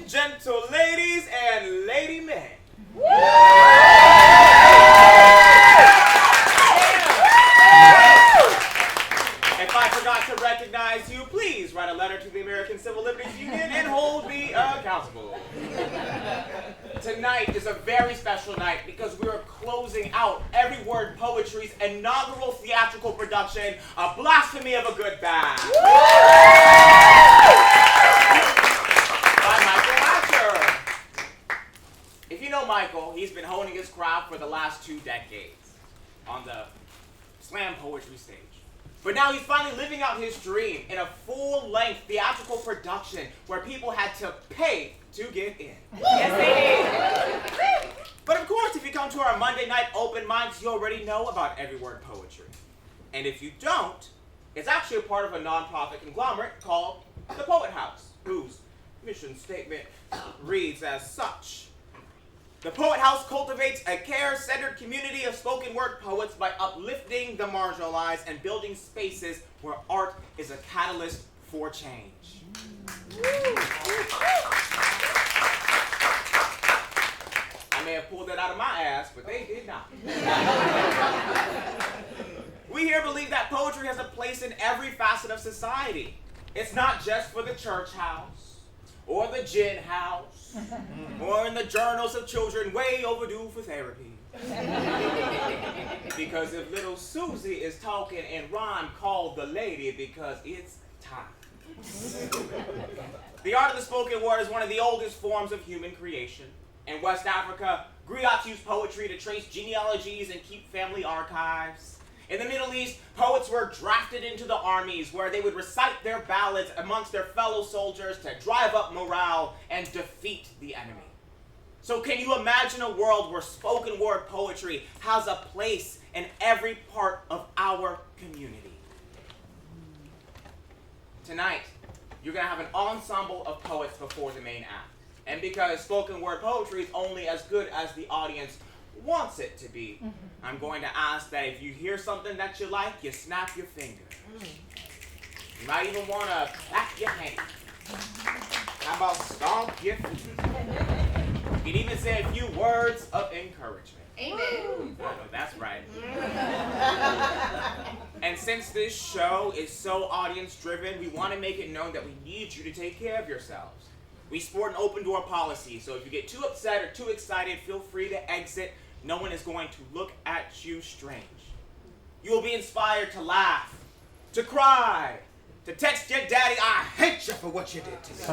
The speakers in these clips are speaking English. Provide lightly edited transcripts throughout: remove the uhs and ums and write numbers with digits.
gentle ladies and lady men. If I forgot to recognize you, please write a letter to the American Civil Liberties Union and hold me accountable. Tonight is a very special night because we are closing out Every Word Poetry's inaugural theatrical production, A Blasphemy of a Good Bad. By Michael Hatcher. If you know Michael, he's been honing his craft for the last 2 decades on the slam poetry stage. But now he's finally living out his dream in a full-length theatrical production where people had to pay to get in. Yes, they did. But of course, if you come to our Monday night open mics, you already know about Every Word Poetry. And if you don't, it's actually a part of a non-profit conglomerate called the Poet House, whose mission statement reads as such. The Poet House cultivates a care-centered community of spoken word poets by uplifting the marginalized and building spaces where art is a catalyst for change. I may have pulled that out of my ass, but they did not. We here believe that poetry has a place in every facet of society. It's not just for the church house, or the gin house, or in the journals of children way overdue for therapy. Because if little Susie is talking in rhyme, call the lady because it's time. The art of the spoken word is one of the oldest forms of human creation. In West Africa, griots used poetry to trace genealogies and keep family archives. In the Middle East, poets were drafted into the armies where they would recite their ballads amongst their fellow soldiers to drive up morale and defeat the enemy. So can you imagine a world where spoken word poetry has a place in every part of our community? Tonight, you're going to have an ensemble of poets before the main act. And because spoken word poetry is only as good as the audience wants it to be, I'm going to ask that if you hear something that you like, you snap your finger. You might even want to clap your hand. How about stomp your feet? You can even say a few words of encouragement. Amen. I know that's right. And since this show is so audience-driven, we want to make it known that we need you to take care of yourselves. We sport an open door policy, so if you get too upset or too excited, feel free to exit. No one is going to look at you strange. You will be inspired to laugh, to cry, to text your daddy, I hate you for what you did to me.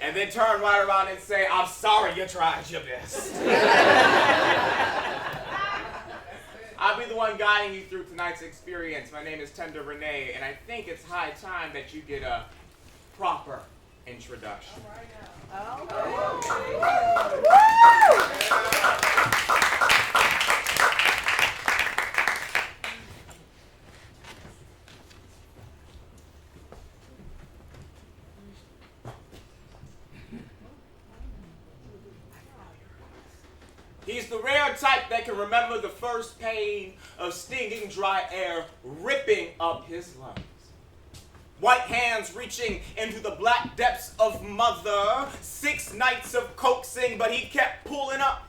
And then turn right around and say, I'm sorry you tried your best. I'll be the one guiding you through tonight's experience. My name is Tender René, and I think it's high time that you get a proper introduction. He's the rare type that can remember the first pain of stinging dry air ripping up his lungs. White hands reaching into the black depths of mother. 6 nights of coaxing, but he kept pulling up.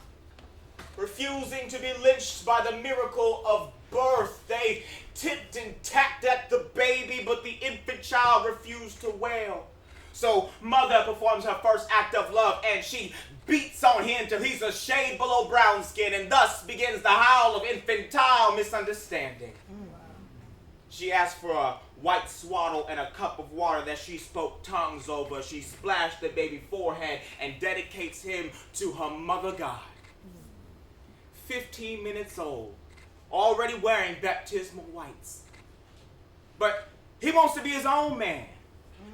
Refusing to be lynched by the miracle of birth. They tipped and tacked at the baby, but the infant child refused to wail. So mother performs her first act of love, and she beats on him till he's a shade below brown skin, and thus begins the howl of infantile misunderstanding. She asked for a white swaddle and a cup of water that she spoke tongues over. She splashed the baby's forehead and dedicates him to her mother God. 15 minutes old, already wearing baptismal whites. But he wants to be his own man.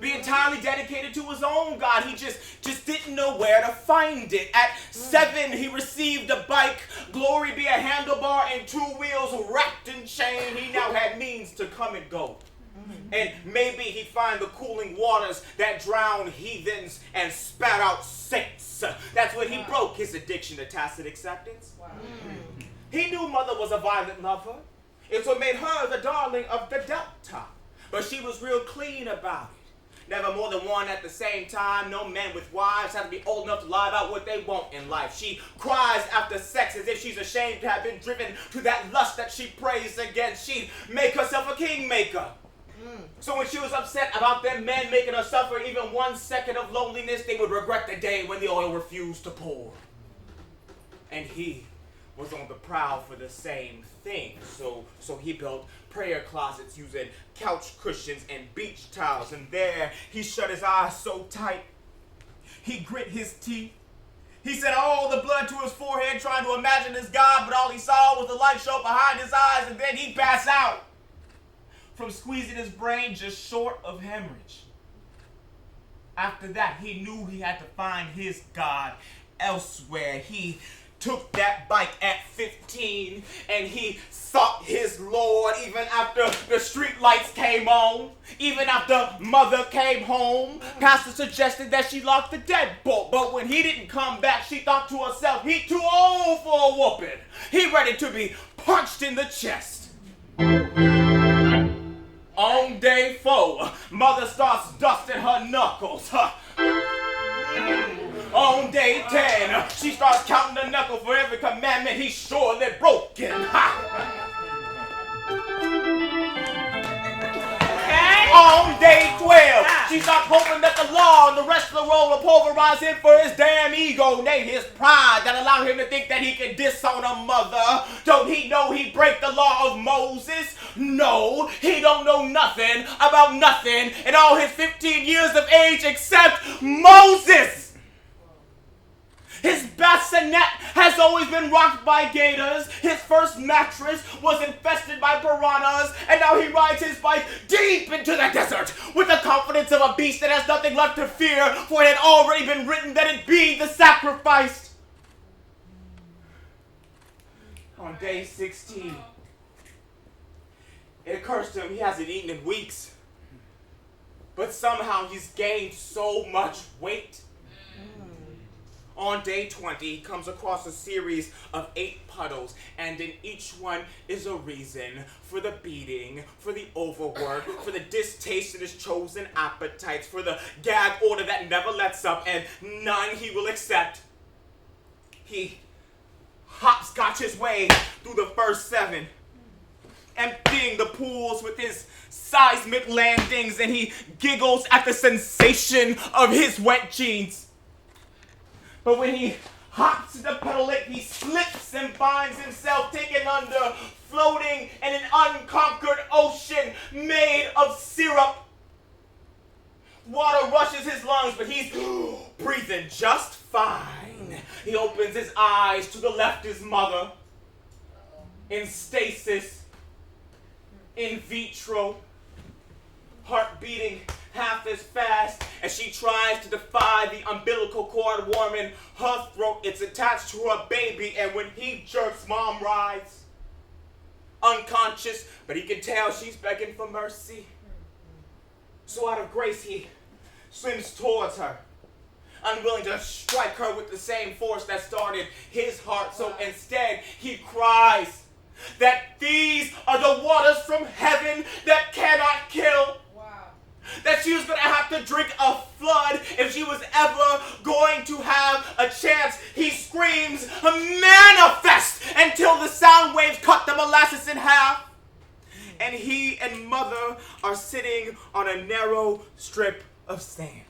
Be entirely dedicated to his own God. He just didn't know where to find it. At 7, he received a bike. Glory be a handlebar and 2 wheels wrapped in chain. He now had means to come and go. And maybe he'd find the cooling waters that drown heathens and spat out saints. That's when he broke his addiction to tacit acceptance. He knew mother was a violent lover. It's what made her the darling of the Delta. But she was real clean about it. Never more than one at the same time. No men with wives have to be old enough to lie about what they want in life. She cries after sex as if she's ashamed to have been driven to that lust that she prays against. She'd make herself a kingmaker. So when she was upset about them men making her suffer even 1 second of loneliness, they would regret the day when the oil refused to pour. And he was on the prowl for the same thing. So he built prayer closets using couch cushions and beach towels. And there he shut his eyes so tight, he grit his teeth. He sent all the blood to his forehead trying to imagine his God, but all he saw was the light show behind his eyes, and then he'd pass out from squeezing his brain just short of hemorrhage. After that, he knew he had to find his God elsewhere. He took that bike at 15 and he sought his Lord even after the street lights came on, even after mother came home. Pastor suggested that she lock the deadbolt, but when he didn't come back, she thought to herself, he too old for a whooping. He ready to be punched in the chest. On day 4, mother starts dusting her knuckles. On day 10, she starts counting the knuckle for every commandment he's surely broken. On day 12, she starts hoping that the law and the rest of the world will pulverize him for his damn ego, nay, his pride that allow him to think that he can disown a mother. Don't he know he break the law of Moses? No, he don't know nothing about nothing in all his 15 years of age except Moses. His bassinet has always been rocked by gators. His first mattress was infested by piranhas. And now he rides his bike deep into the desert with the confidence of a beast that has nothing left to fear, for it had already been written that it be the sacrifice. On day 16, it occurs to him he hasn't eaten in weeks. But somehow he's gained so much weight. On day 20, he comes across a series of 8 puddles, and in each one is a reason for the beating, for the overwork, for the distaste in his chosen appetites, for the gag order that never lets up, and none he will accept. He hopscotch his way through the first 7, emptying the pools with his seismic landings, and he giggles at the sensation of his wet jeans. But when he hops to the pedal lick, he slips and finds himself taken under, floating in an unconquered ocean made of syrup. Water rushes his lungs, but he's breathing just fine. He opens his eyes. To the left is mother, in stasis, in vitro, heart beating half as fast as she tries to defy the umbilical cord warming her throat. It's attached to her baby, and when he jerks, mom rides. Unconscious, but he can tell she's begging for mercy. So out of grace, he swims towards her, unwilling to strike her with the same force that started his heart. So instead, he cries that these are the waters from heaven that cannot kill. That she was going to have to drink a flood if she was ever going to have a chance. He screams, manifest, until the sound waves cut the molasses in half. And he and mother are sitting on a narrow strip of sand.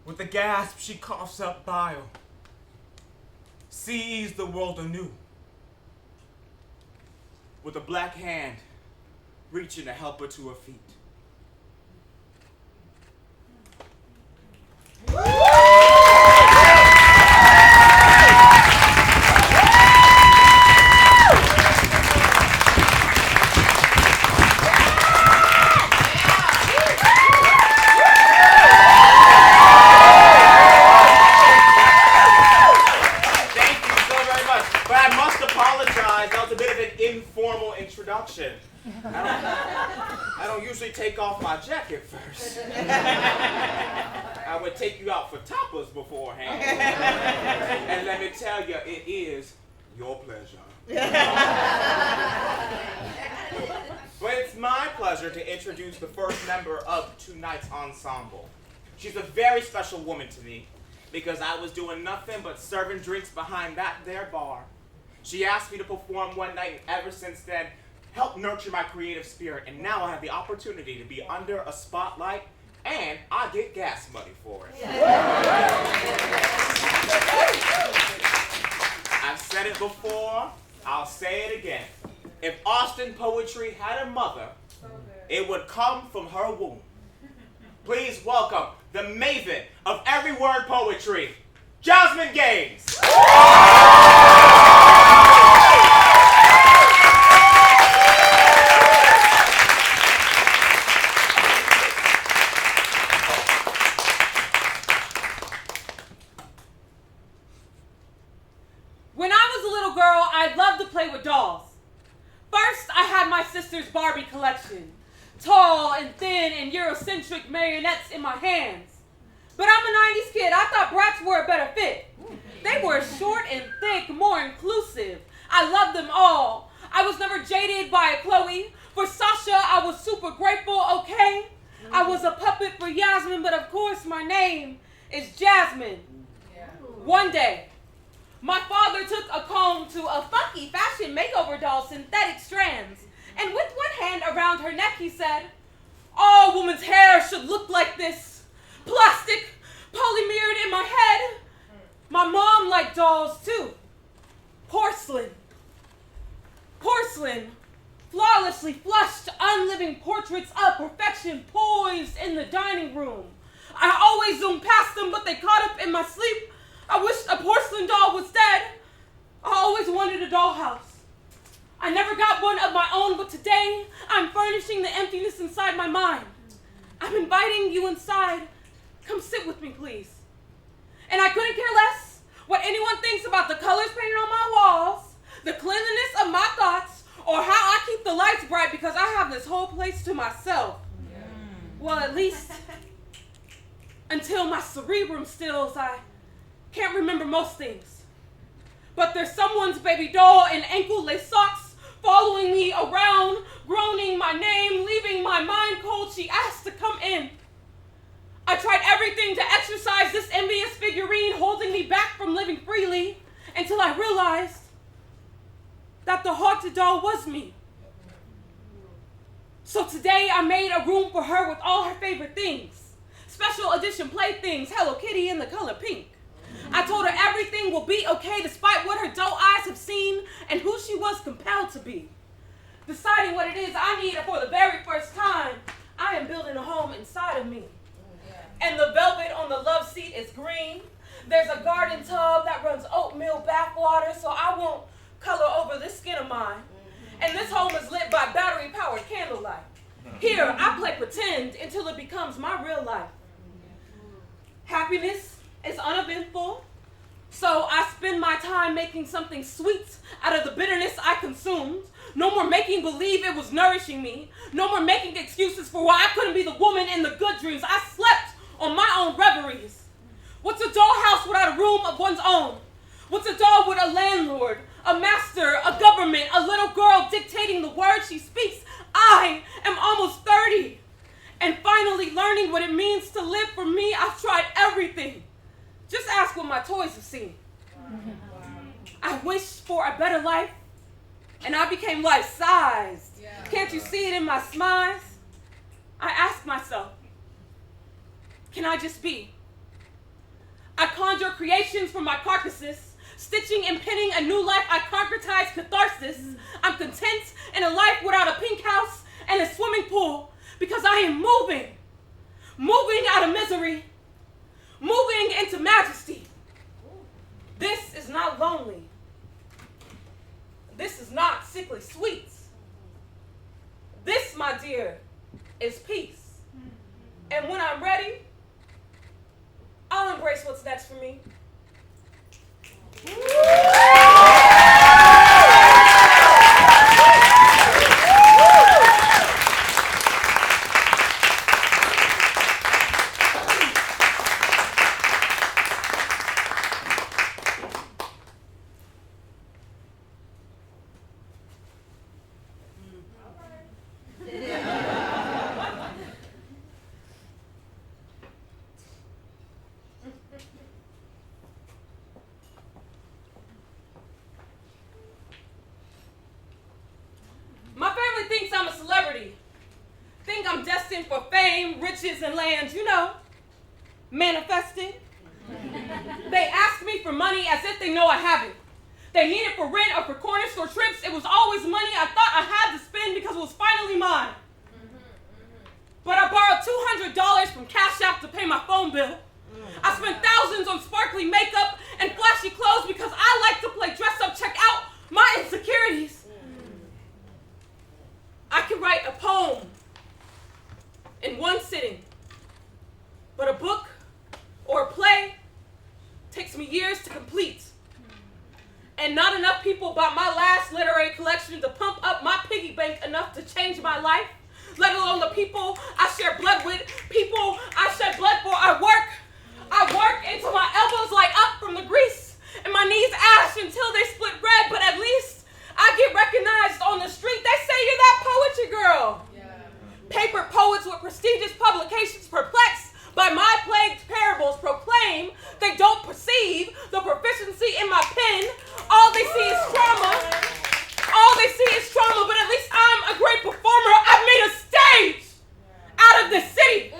With a gasp, she coughs up bile, sees the world anew. With a black hand reaching to help her to her feet. Thank you so very much. But I must apologize. That was a bit of an informal introduction. I don't usually take off my jacket first. I would take you out for tapas beforehand. And let me tell you, it is your pleasure. But it's my pleasure pleasure to introduce the first member of tonight's ensemble. She's a very special woman to me because I was doing nothing but serving drinks behind that there bar. She asked me to perform one night, and ever since then, helped nurture my creative spirit, and now I have the opportunity to be under a spotlight, and I get gas money for it. I've said it before, I'll say it again. If Austin poetry had a mother, it would come from her womb. Please welcome the maven of every word poetry, Jasmine Games. When I was a little girl, I loved to play with dolls. First, I had my sister's Barbie collection. Tall and thin and Eurocentric marionettes in my hands. But I'm a 90s kid. I thought brats were a better fit. They were short and thick, more inclusive. I loved them all. I was never jaded by a Chloe. For Sasha, I was super grateful, okay? I was a puppet for Yasmin, but of course my name is Jasmine. One day, my father took a comb to a funky fashion makeover doll, synthetic strands. And with one hand around her neck, he said, "All woman's hair should look like this. Plastic, polymered in my head." My mom liked dolls too. Porcelain. Porcelain. Flawlessly flushed, unliving portraits of perfection poised in the dining room. I always zoomed past them, but they caught up in my sleep. I wished a porcelain doll was dead. I always wanted a dollhouse. I never got one of my own, but today I'm furnishing the emptiness inside my mind. I'm inviting you inside. Come sit with me, please. And I couldn't care less what anyone thinks about the colors painted on my walls, the cleanliness of my thoughts, or how I keep the lights bright because I have this whole place to myself. Well, at least until my cerebrum stills, I can't remember most things. But there's someone's baby doll in ankle-lace socks following me around, groaning my name, leaving my mind cold. She asked to come in. I tried everything to exorcise this envious figurine holding me back from living freely until I realized that the haunted doll was me. So today I made a room for her with all her favorite things. Special edition playthings, Hello Kitty in the color pink. I told her everything will be okay despite what her doe eyes have seen and who she was compelled to be. Deciding what it is I need for the very first time, I am building a home inside of me. And the velvet on the love seat is green. There's a garden tub that runs oatmeal bathwater so I won't color over this skin of mine. And this home is lit by battery-powered candlelight. Here, I play pretend until it becomes my real life. Happiness is uneventful, so I spend my time making something sweet out of the bitterness I consumed. No more making believe it was nourishing me. No more making excuses for why I couldn't be the woman in the good dreams. I slept on my own reveries. What's a dollhouse without a room of one's own? What's a doll with a landlord, a master, a government, a little girl dictating the words she speaks? I am almost 30 and finally learning what it means to live for me. I've tried everything. Just ask what my toys have seen. I wished for a better life, and I became life-sized. Can't you see it in my smiles? I ask myself, can I just be? I conjure creations from my carcasses, stitching and pinning a new life. I concretize catharsis. I'm content in a life without a pink house and a swimming pool because I am moving out of misery, moving into majesty. This is not lonely. This is not sickly sweets. This, my dear, is peace. And when I'm ready, I'll embrace what's next for me. destined for fame, riches, and land, you know, manifesting. They ask me for money as if they know I have it. They need it for rent or for corner store trips. It was always money I thought I had to spend because it was finally mine. But I borrowed $200 from Cash App to pay my phone bill. I spent thousands on sparkly makeup and flashy clothes because I like to play dress up, check out my insecurities. I can write a poem in one sitting, but a book or a play takes me years to complete. And not enough people bought my last literary collection to pump up my piggy bank enough to change my life, let alone the people I share blood with, people I shed blood for. I work until my elbows light up from the grease and my knees ash until they split red, but at least I get recognized on the street. They say you're that poetry girl. Yeah. Paper poets with prestigious publications perplexed by my plagued parables proclaim they don't perceive the proficiency in my pen. All they see is trauma. All they see is trauma, but at least I'm a great performer. I've made a stage out of this city.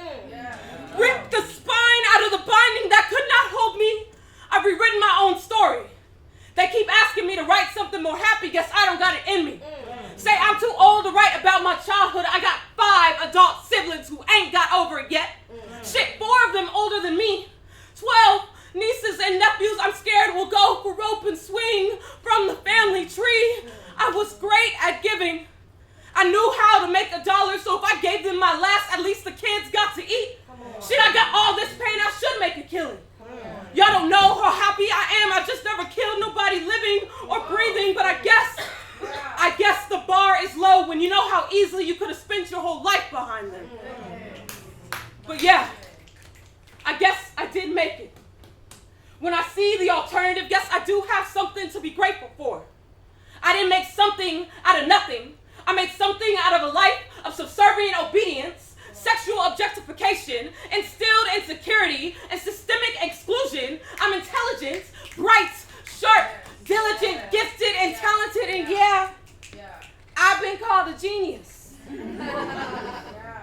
Ripped the spine out of the binding that could not hold me. I've rewritten my own story. They keep asking me to write something more happy. Guess I don't got it in me. Say I'm too old to write about my childhood. I got 5 adult siblings who ain't got over it yet. Shit, 4 of them older than me. 12 nieces and nephews I'm scared will go for rope and swing from the family tree. I was great at giving. I knew how to make $1, so if I gave them my last, at least the kids got to eat. Shit, I got all this pain, I should make a killing. Y'all don't know how happy I am. I just never killed nobody living or breathing, but I guess the bar is low when you know how easily you could have spent your whole life behind them. But yeah, I guess I did make it. When I see the alternative, yes, I do have something to be grateful for. I didn't make something out of nothing. I made something out of a life of subservient obedience, sexual objectification, instilled insecurity, and systemic exclusion. I'm intelligent, bright, sharp, diligent, gifted, and talented, and yeah, I've been called a genius.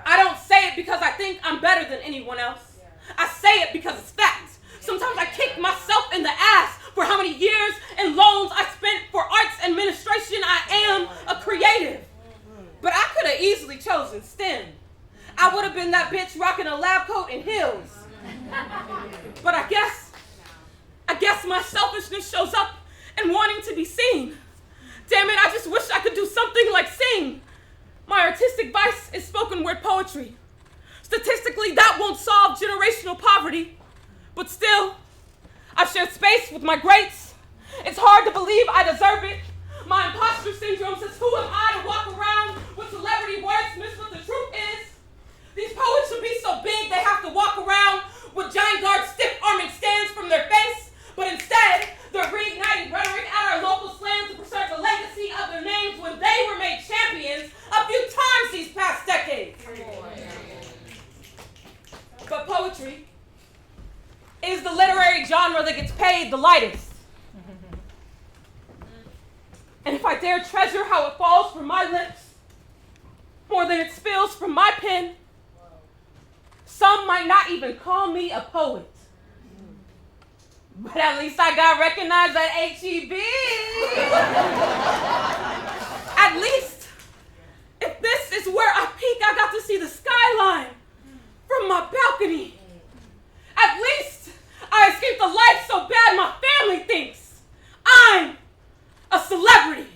I don't say it because I think I'm better than anyone else. I say it because it's fact. Sometimes I kick myself in the ass for how many years and loans I spent for arts administration. I am a creative. But I could have easily chosen STEM. I would have been that bitch rocking a lab coat and heels. But I guess my selfishness shows up in wanting to be seen. Damn it, I just wish I could do something like sing. My artistic vice is spoken word poetry. Statistically, that won't solve generational poverty. But still, I've shared space with my greats. It's hard to believe I deserve it. My imposter syndrome says, who am I to walk around with celebrity wordsmiths? But the truth is, these poets should be so big they have to walk around with giant guard stiff-arming stands from their face. But instead, they're reigniting rhetoric at our local slams to preserve the legacy of their names when they were made champions a few times these past decades. But poetry is the literary genre that gets paid the lightest. And if I dare treasure how it falls from my lips more than it spills from my pen, some might not even call me a poet. But at least I got recognized at HEB. At least, if this is where I peak, I got to see the skyline from my balcony. At least, I escaped a life so bad my family thinks I'm a celebrity.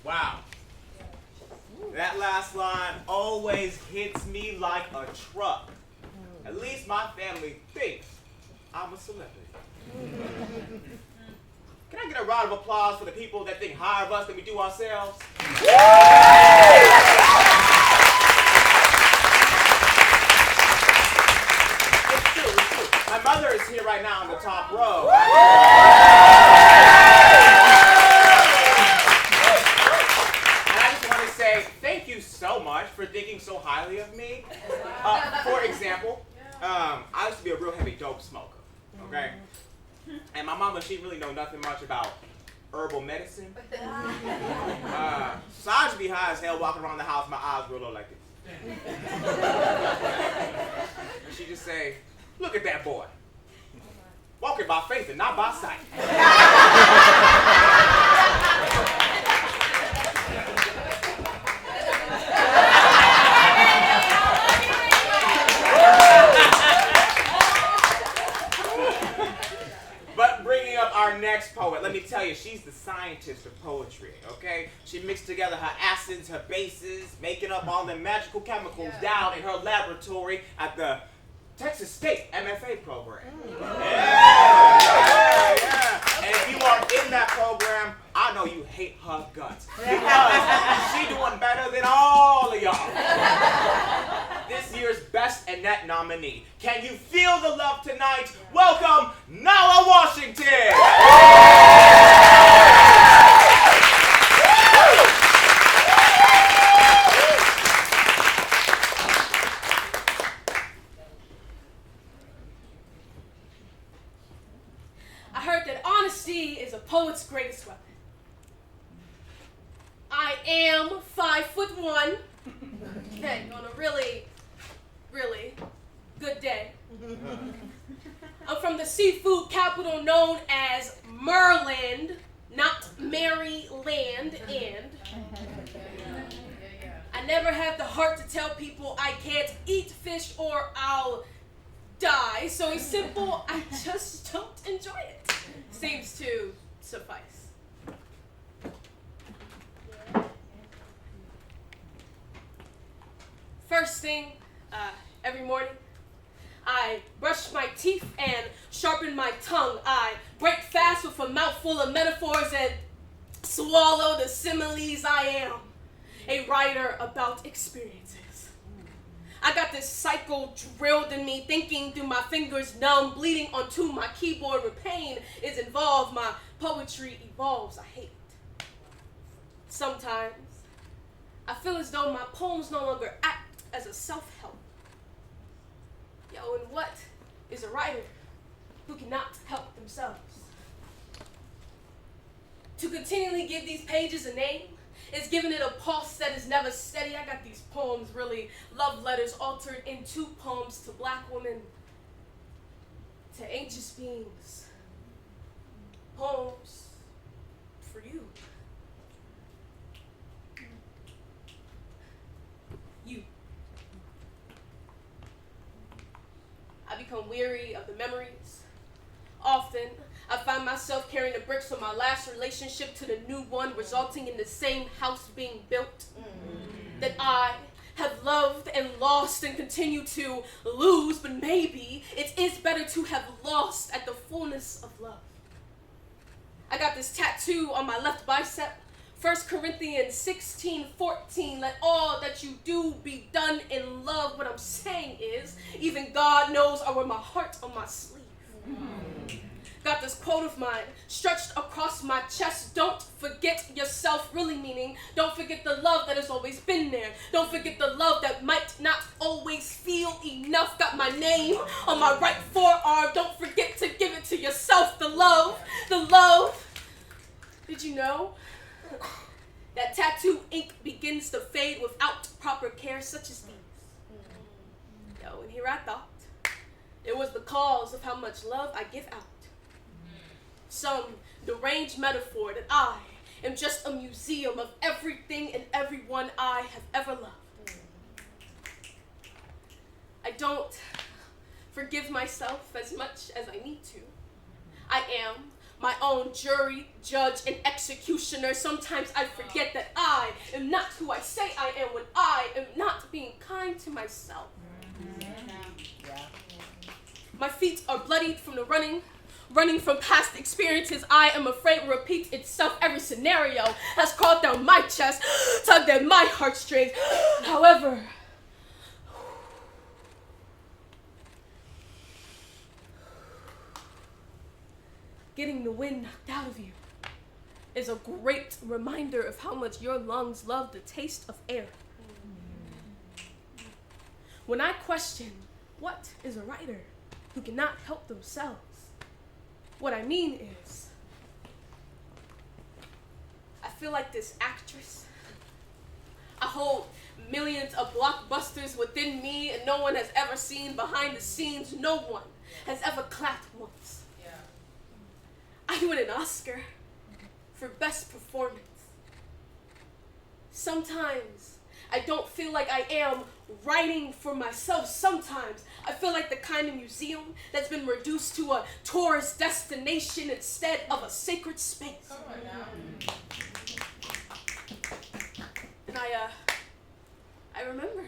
Wow. That last line always hits me like a truck. At least my family thinks I'm a celebrity. Can I get a round of applause for the people that think higher of us than we do ourselves? It's true. My mother is here right now in the top row. And my mama, she really know nothing much about herbal medicine. So I just be high as hell walking around the house, my eyes real low like this. And she just say, look at that boy. Walking by faith and not by sight. But bringing up our next poet, let me tell you, she's the scientist of poetry, okay? She mixed together her acids, her bases, making up all the magical chemicals down in her laboratory at the Texas State MFA program. Yeah. And if you are in that program, I know you hate her guts. Because she doing better than all of y'all. This year's Best Annette nominee. Can you feel the love tonight? Welcome, Nala Washington! I heard that honesty is a poet's greatest weapon. I am 5'1". Okay, on a really, really good day. I'm from the seafood capital known as Merland, not Maryland, and I never have the heart to tell people I can't eat fish or I'll die. So it's simple, I just don't enjoy it. Seems to suffice. First thing, every morning, I brush my teeth and sharpen my tongue. I break fast with a mouthful of metaphors and swallow the similes. I am a writer about experiences. I got this cycle drilled in me, thinking through my fingers numb, bleeding onto my keyboard where pain is involved. My poetry evolves. I hate it. Sometimes I feel as though my poems no longer act as a self-help. Yo, and what is a writer who cannot help themselves? To continually give these pages a name is giving it a pulse that is never steady. I got these poems, really love letters altered into poems to black women, to anxious beings, poems for you. You. I become weary of the memories. Often, I find myself carrying the bricks from my last relationship to the new one, resulting in the same house being built that I have loved and lost and continue to lose, but maybe it is better to have lost at the fullness of love. I got this tattoo on my left bicep, 1 Corinthians 16:14, let all that you do be done in love. What I'm saying is, even God knows I wear my heart on my sleeve. Got this quote of mine stretched across my chest. Don't forget yourself, really meaning don't forget the love that has always been there. Don't forget the love that might not always feel enough. Got my name on my right forearm. Don't forget to give it to yourself. The love. Did you know that tattoo ink begins to fade without proper care, such as these? Yo, and here I thought it was the cause of how much love I give out. Some deranged metaphor that I am just a museum of everything and everyone I have ever loved. I don't forgive myself as much as I need to. I am my own jury, judge, and executioner. Sometimes I forget that I am not who I say I am when I am not being kind to myself. My feet are bloodied from the running from past experiences. I am afraid will repeat itself. Every scenario has crawled down my chest, tugged at my heartstrings. However, getting the wind knocked out of you is a great reminder of how much your lungs love the taste of air. When I question what is a writer who cannot help themselves, What I mean is, I feel like this actress. I hold millions of blockbusters within me, and no one has ever seen behind the scenes. No one has ever clapped once. Yeah. I won an Oscar for best performance. Sometimes I don't feel like I am writing for myself. Sometimes I feel like the kind of museum that's been reduced to a tourist destination instead of a sacred space. Come on now. And I remember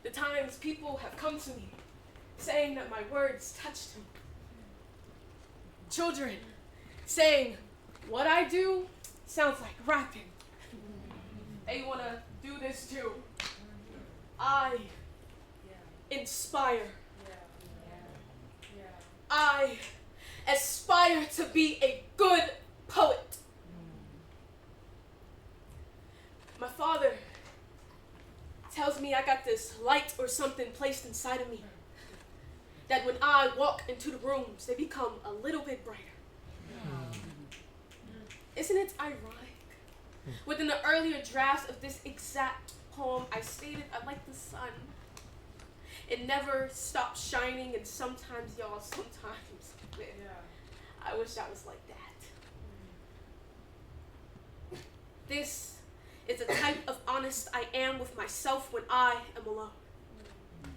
the times people have come to me saying that my words touched them. Children saying, what I do sounds like rapping. They want to do this too. I inspire. I aspire to be a good poet. My father tells me I got this light or something placed inside of me, that when I walk into the rooms, they become a little bit brighter. Isn't it ironic? Within the earlier drafts of this exact poem, I stated I like the sun. It never stops shining, and sometimes, y'all, I wish I was like that. This is the type of honest I am with myself when I am alone.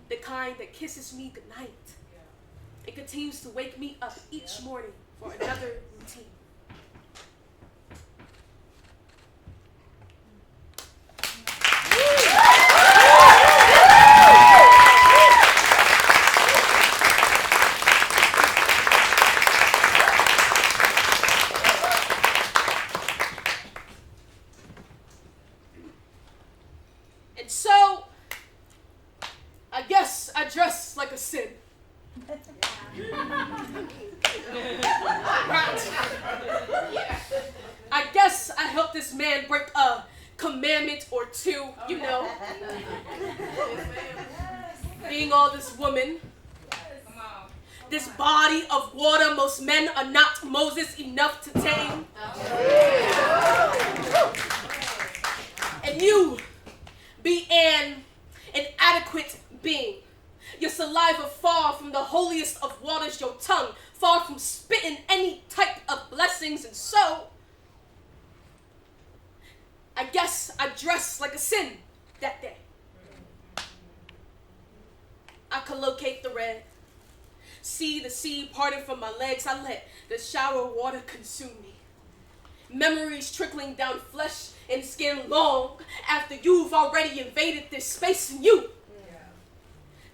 The kind that kisses me goodnight. It continues to wake me up each morning for another routine. And so, I guess I dress like a sin. I guess I helped this man break a commandment or two, you know. Being all this woman, this body of water most men are not Moses enough to tame. And you be an inadequate being. Your saliva far from the holiest of waters, your tongue far from spitting any type of blessings, and so I guess I dressed like a sin that day. I could locate the red, see the sea parting from my legs. I let the shower water consume me. Memories trickling down flesh and skin long after you've already invaded this space, and you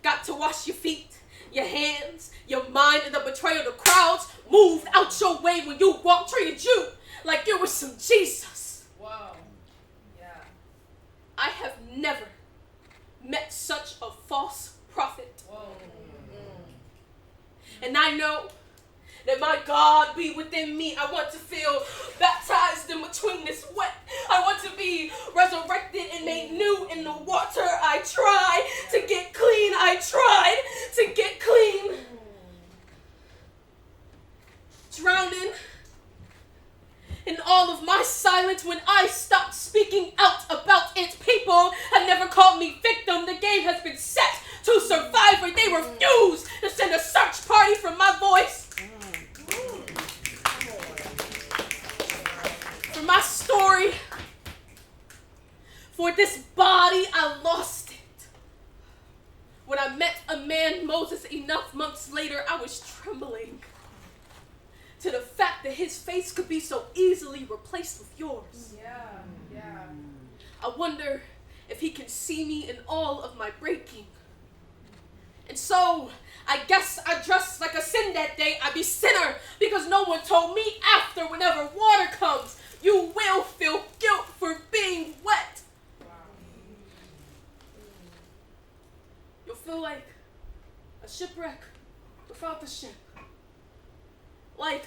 got to wash your feet, your hands, your mind, and the betrayal. The crowds moved out your way when you walked, treated you like you were some Jesus. Wow. Yeah. I have never met such a false prophet. Whoa. And I know that my God be within me. I want to feel baptized in between this wet. I want to be resurrected and made new in the water. I try to get clean. I tried to get clean. Drowning in all of my silence when I stopped speaking out about it. People have never called me victim. The game has been set to survivor. They refuse to send a search party for my voice. For my story. For this body, I lost it. When I met a man, Moses, enough months later, I was trembling to the fact that his face could be so easily replaced with yours. Yeah. I wonder if he can see me in all of my breaking. And so, I guess I dressed like a sin that day. I be sinner because no one told me after whenever water comes, you will feel guilt for being wet. You'll feel like a shipwreck without the ship. Like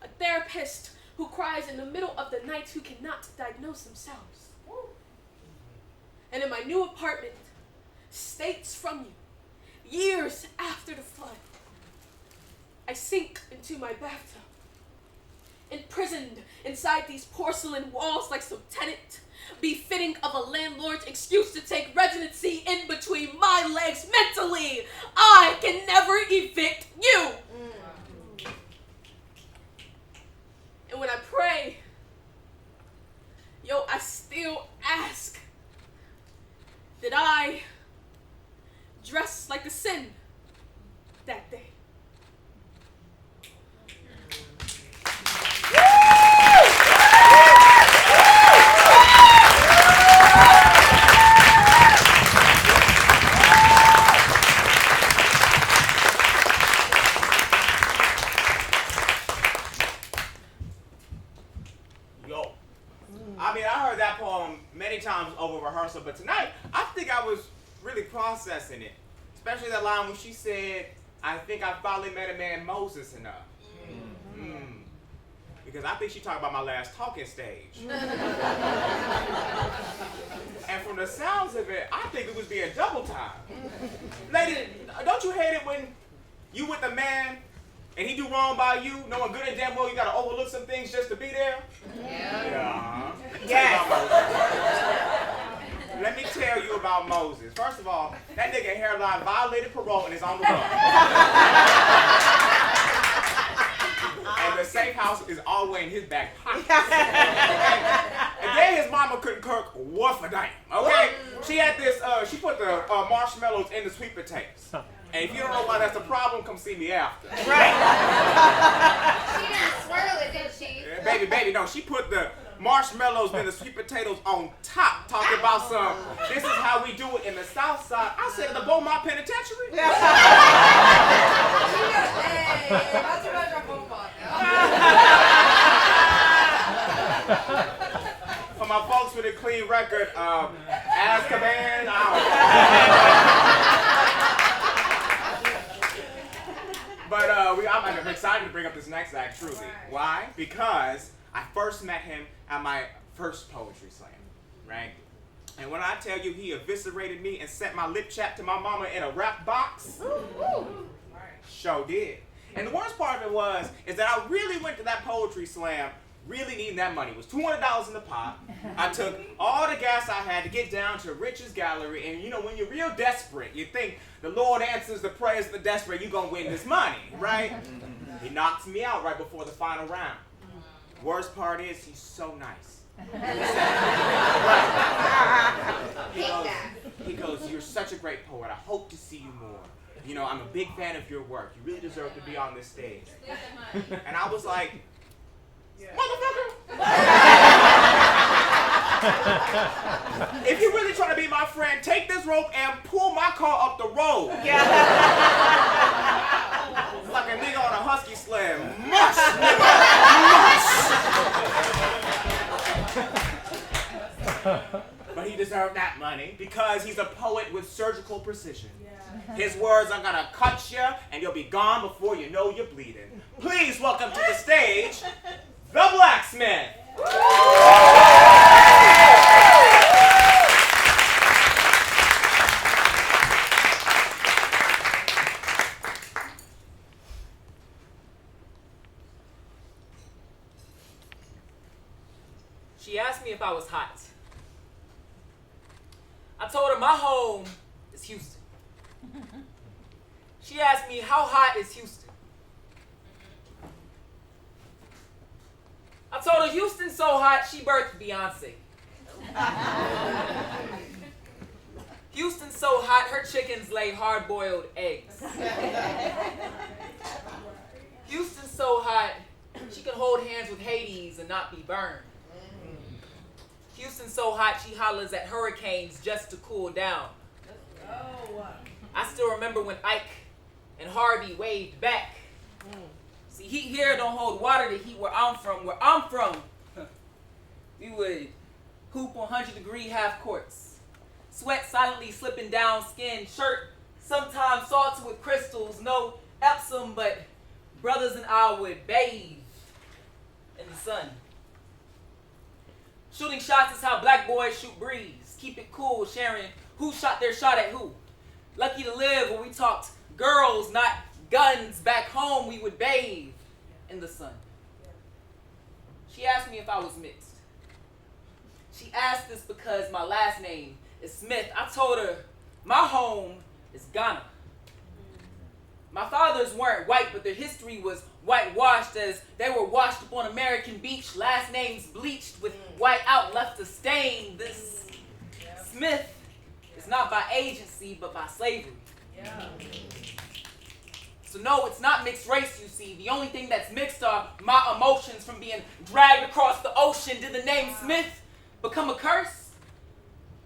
a therapist who cries in the middle of the night who cannot diagnose themselves. And in my new apartment, states from you, years after the flood, I sink into my bathtub, imprisoned inside these porcelain walls like some tenant, befitting of a landlord's excuse to take residency in between my legs mentally. I can never evict you. And when I pray, I still ask that I dress like a sin that day. Times over rehearsal, but tonight I think I was really processing it, especially that line when she said, "I think I finally met a man Moses enough." Because I think she talked about my last talking stage. And from the sounds of it, I think it was being double time. Lady, don't you hate it when you with a man and he do wrong by you, knowing good and damn well you gotta overlook some things just to be there? Yeah. Yes. Let me tell you about Moses. First of all, that nigga hairline violated parole and is on the run. And the safe house is all the way in his back pocket. And then his mama couldn't cook worth a damn. Okay? She had this, she put the marshmallows in the sweet potatoes. And if you don't know why that's a problem, come see me after. Right. She didn't swirl it, did she? Yeah, baby, no. She put the marshmallows and the sweet potatoes on top, talking about some, this is how we do it in the South Side. I said, the Beaumont Penitentiary? Hey, not too much on Beaumont. For my folks with a clean record, Azkaban, But I'm excited to bring up this next act, truly. Why? Because I first met him at my first poetry slam, right? And when I tell you he eviscerated me and sent my lip chat to my mama in a rap box, sure did. And the worst part of it is that I really went to that poetry slam really needing that money. It was $200 in the pot. I took all the gas I had to get down to Rich's Gallery, and you know, when you're real desperate, you think the Lord answers the prayers of the desperate, you're gonna win this money, right? He knocks me out right before the final round. Worst part is, he's so nice. He goes, you're such a great poet. I hope to see you more. You know, I'm a big fan of your work. You really deserve to be on this stage. And I was like, motherfucker! If you're really trying to be my friend, take this rope and pull my car up the road. Like a nigga on a husky sled. Mush, nigga, mush! But he deserved that money because he's a poet with surgical precision. His words are gonna cut you and you'll be gone before you know you're bleeding. Please welcome to the stage, the Blacksmith. She asked me if I was hot. I told her my home is Houston. She asked me, how hot is Houston? I told her Houston's so hot she birthed Beyonce. Houston's so hot her chickens lay hard-boiled eggs. Houston's so hot she can hold hands with Hades and not be burned. Houston's so hot she hollers at hurricanes just to cool down. I still remember when Ike and Harvey waved back. See, heat here don't hold water to heat where I'm from. Where I'm from, we would hoop on 100-degree half courts. Sweat silently slipping down skin. Shirt sometimes salted with crystals. No Epsom, but brothers and I would bathe in the sun. Shooting shots is how black boys shoot breeze. Keep it cool, sharing who shot their shot at who. Lucky to live when we talked girls, not guns. Back home, we would bathe in the sun. She asked me if I was mixed. She asked this because my last name is Smith. I told her my home is Ghana. My fathers weren't white, but their history was whitewashed as they were washed upon American beach. Last names bleached with white out left a stain. This Smith is not by agency, but by slavery. So no, it's not mixed race, you see. The only thing that's mixed are my emotions from being dragged across the ocean. Did the name Smith become a curse?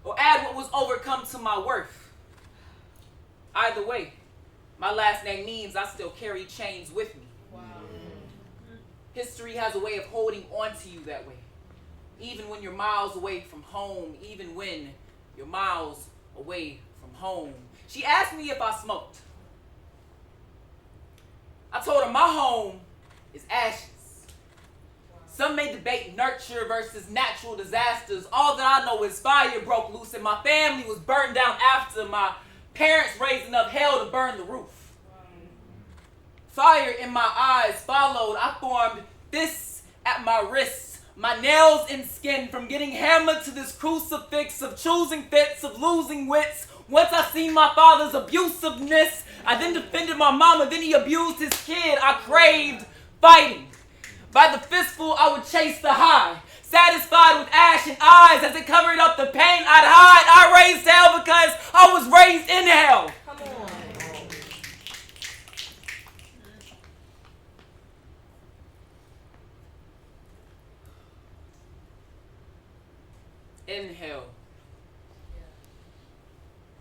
Or add what was overcome to my worth? Either way, my last name means I still carry chains with me. History has a way of holding on to you that way. Even when you're miles away from home, even when you're miles away from home. She asked me if I smoked. I told her my home is ashes. Some may debate nurture versus natural disasters. All that I know is fire broke loose and my family was burned down after my parents raised enough hell to burn the roof. Fire in my eyes followed. I formed this at my wrists. My nails and skin from getting hammered to this crucifix of choosing fits, of losing wits. Once I seen my father's abusiveness, I then defended my mama, then he abused his kid. I craved fighting. By the fistful, I would chase the high. Satisfied with ashen eyes as it covered up the pain I'd hide. I raised hell because I was raised in hell. Come on. In hell.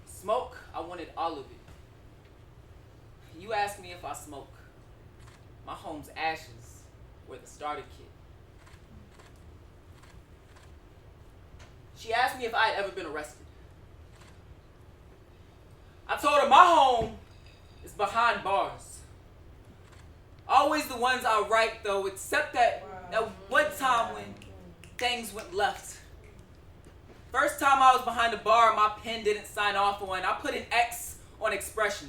Smoke, I wanted all of it. You asked me if I smoke. My home's ashes were the starter kit. She asked me if I had ever been arrested. I told her my home is behind bars. Always the ones I write though, except that one time when things went left. First time I was behind a bar, my pen didn't sign off on. I put an X on expression.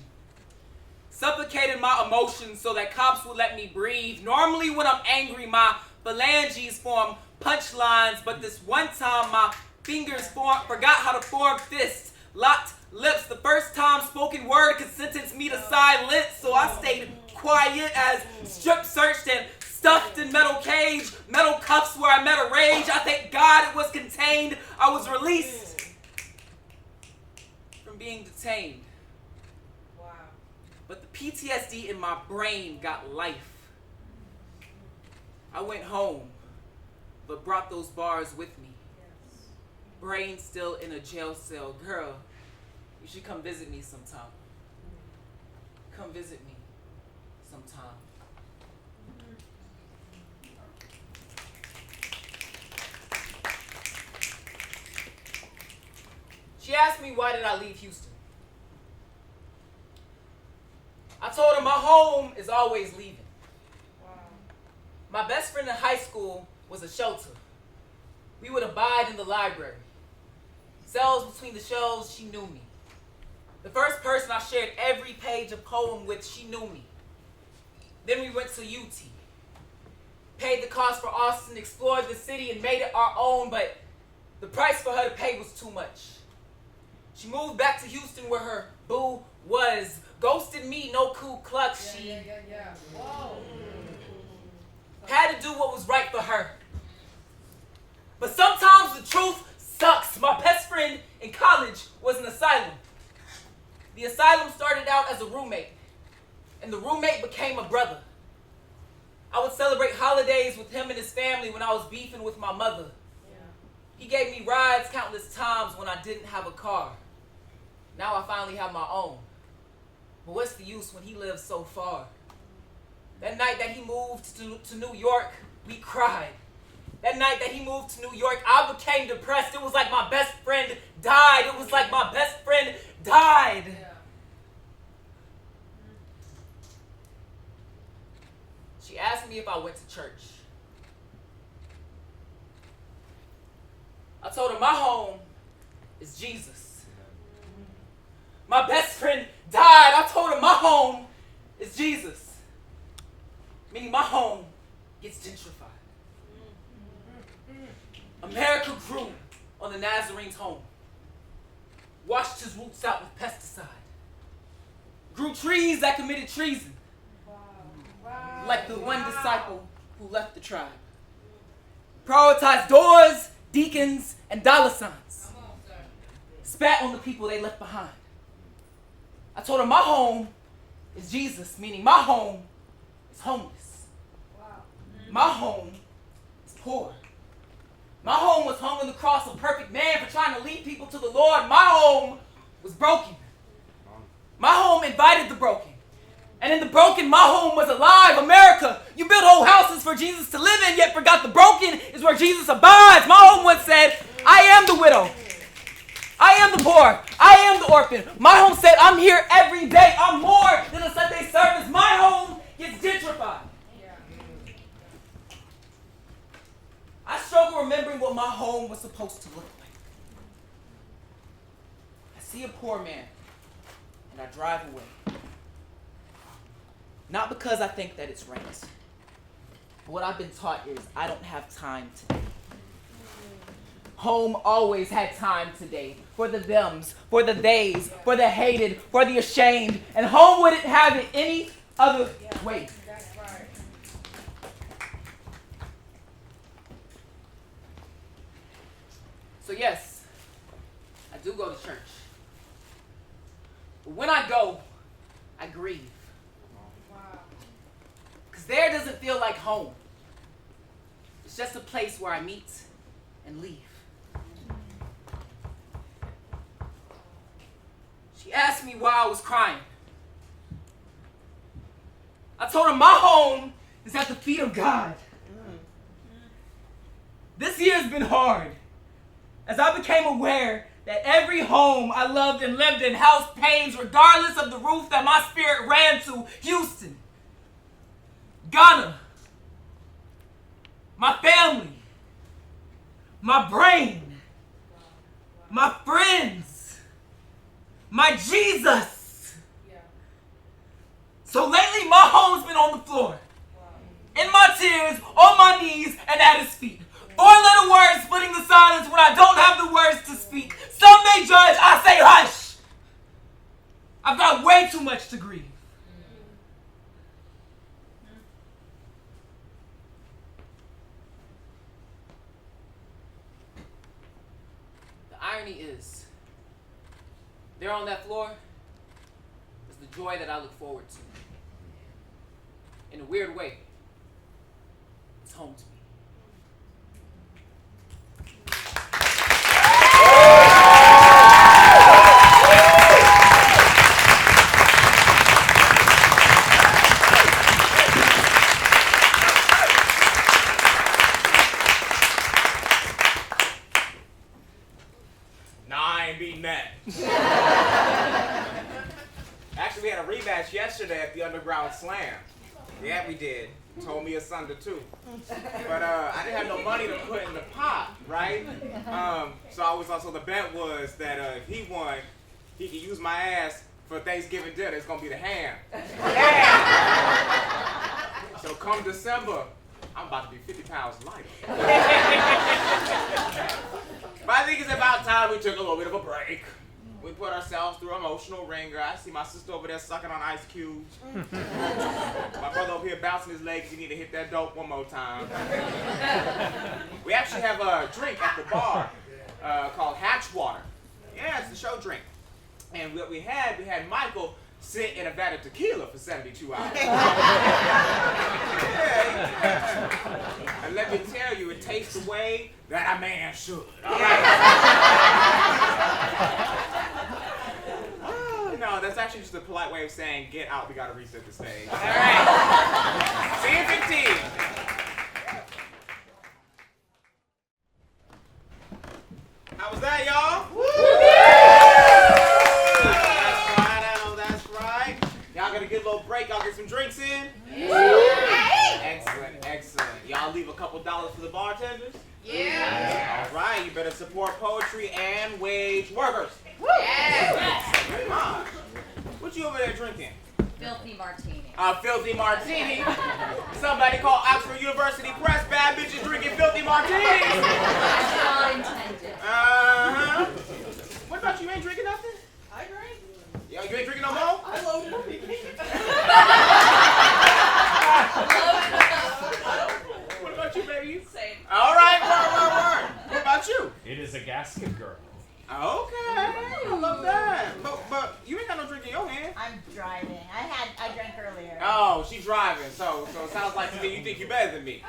Suffocated my emotions so that cops would let me breathe. Normally when I'm angry, my phalanges form punchlines, but this one time my fingers forgot how to form fists. Locked lips, the first time spoken word could sentence me to silence, so I stayed quiet as strip searched and stuffed in metal cage, metal cuffs where I met a rage. I thank God it was contained. I was released from being detained. Wow. But the PTSD in my brain got life. I went home, but brought those bars with me. Brain still in a jail cell. Girl, you should come visit me sometime. Come visit me sometime. She asked me why did I leave Houston. I told her my home is always leaving. Wow. My best friend in high school was a shelter. We would abide in the library. Cells between the shelves, she knew me. The first person I shared every page of poem with, she knew me. Then we went to UT. Paid the cost for Austin, explored the city, and made it our own, but the price for her to pay was too much. She moved back to Houston where her boo was. Ghosted me, no Ku Klux. She Whoa. had to do what was right for her. But sometimes the truth sucks. My best friend in college was an asylum. The asylum started out as a roommate, and the roommate became a brother. I would celebrate holidays with him and his family when I was beefing with my mother. He gave me rides countless times when I didn't have a car. Now I finally have my own. But what's the use when he lives so far? That night that he moved to New York, we cried. That night that he moved to New York, I became depressed. It was like my best friend died. It was like my best friend died. She asked me if I went to church. I told her my home is Jesus. My best friend died. I told her my home is Jesus, meaning my home gets gentrified. America grew on the Nazarene's home, washed his roots out with pesticide, grew trees that committed treason, like the one disciple who left the tribe. Prioritized doors, deacons, and dollar signs. Spat on the people they left behind. I told her my home is Jesus, meaning my home is homeless. My home is poor. My home was hung on the cross, a perfect man for trying to lead people to the Lord. My home was broken. My home invited the broken. And in the broken, my home was alive. America, you built whole houses for Jesus to live in, yet forgot the broken is where Jesus abides. My home once said, I am the widow. I am the poor. I am the orphan. My home said, I'm here every day. I'm more than a Sunday service. My home gets gentrified. I struggle remembering what my home was supposed to look like. I see a poor man, and I drive away. Not because I think that it's right. But what I've been taught is I don't have time today. Home always had time today for the thems, for the theys, for the hated, for the ashamed. And home wouldn't have it any other way. So yes, I do go to church. But when I go, I grieve. Because there doesn't feel like home. It's just a place where I meet and leave. She asked me why I was crying. I told her my home is at the feet of God. This year's been hard, as I became aware that every home I loved and lived in housed pains regardless of the roof that my spirit ran to. Houston, Ghana, my family, my brain, my friends, my Jesus. So lately my home's been on the floor, in my tears, on my knees, and at his feet. 4 little words splitting the silence when I don't have the words to speak. Some may judge, I say hush. I've got way too much to grieve. The irony is, there on that floor is the joy that I look forward to. In a weird way, it's home to me. Actually, we had a rematch yesterday at the Underground Slam. Yeah, we did. Told me asunder too. But I didn't have no money to put in the pot, right? So I was also, the bet was that if he won, he could use my ass for Thanksgiving dinner. It's gonna be the ham. So come December, I'm about to be 50 pounds lighter. But I think it's about time we took a little bit of a break. We put ourselves through emotional ringer. I see my sister over there sucking on ice cubes. My brother over here bouncing his legs. You need to hit that dope one more time. We actually have a drink at the bar called Hatchwater. Yeah, it's the show drink. And what we had Michael sit in a vat of tequila for 72 hours. Yeah. And let me tell you, it tastes the way that a man should. All right? No, that's actually just a polite way of saying, get out, we gotta reset the stage. All right. See you in 15. How was that, y'all? Woo! That's right. Y'all gonna get a little break, y'all get some drinks in? Excellent, excellent. Y'all leave a couple dollars for the bartenders? Yeah. All right, you better support poetry and wage workers. Yes. Come on. What you over there drinking? Filthy martini. a filthy martini. Somebody call Oxford University Press. Bad bitches drinking filthy martinis. Uh-huh. What about you? Ain't drinking nothing? I drank. Yo, you ain't drinking no more? I loaded up again. What about you, baby? Same. All right, word. What about you? It is a gasket girl. Okay, I love that. But you ain't got no drink in your hand. I'm driving. I drank earlier. Oh, she's driving, so it sounds like to me you think you're better than me.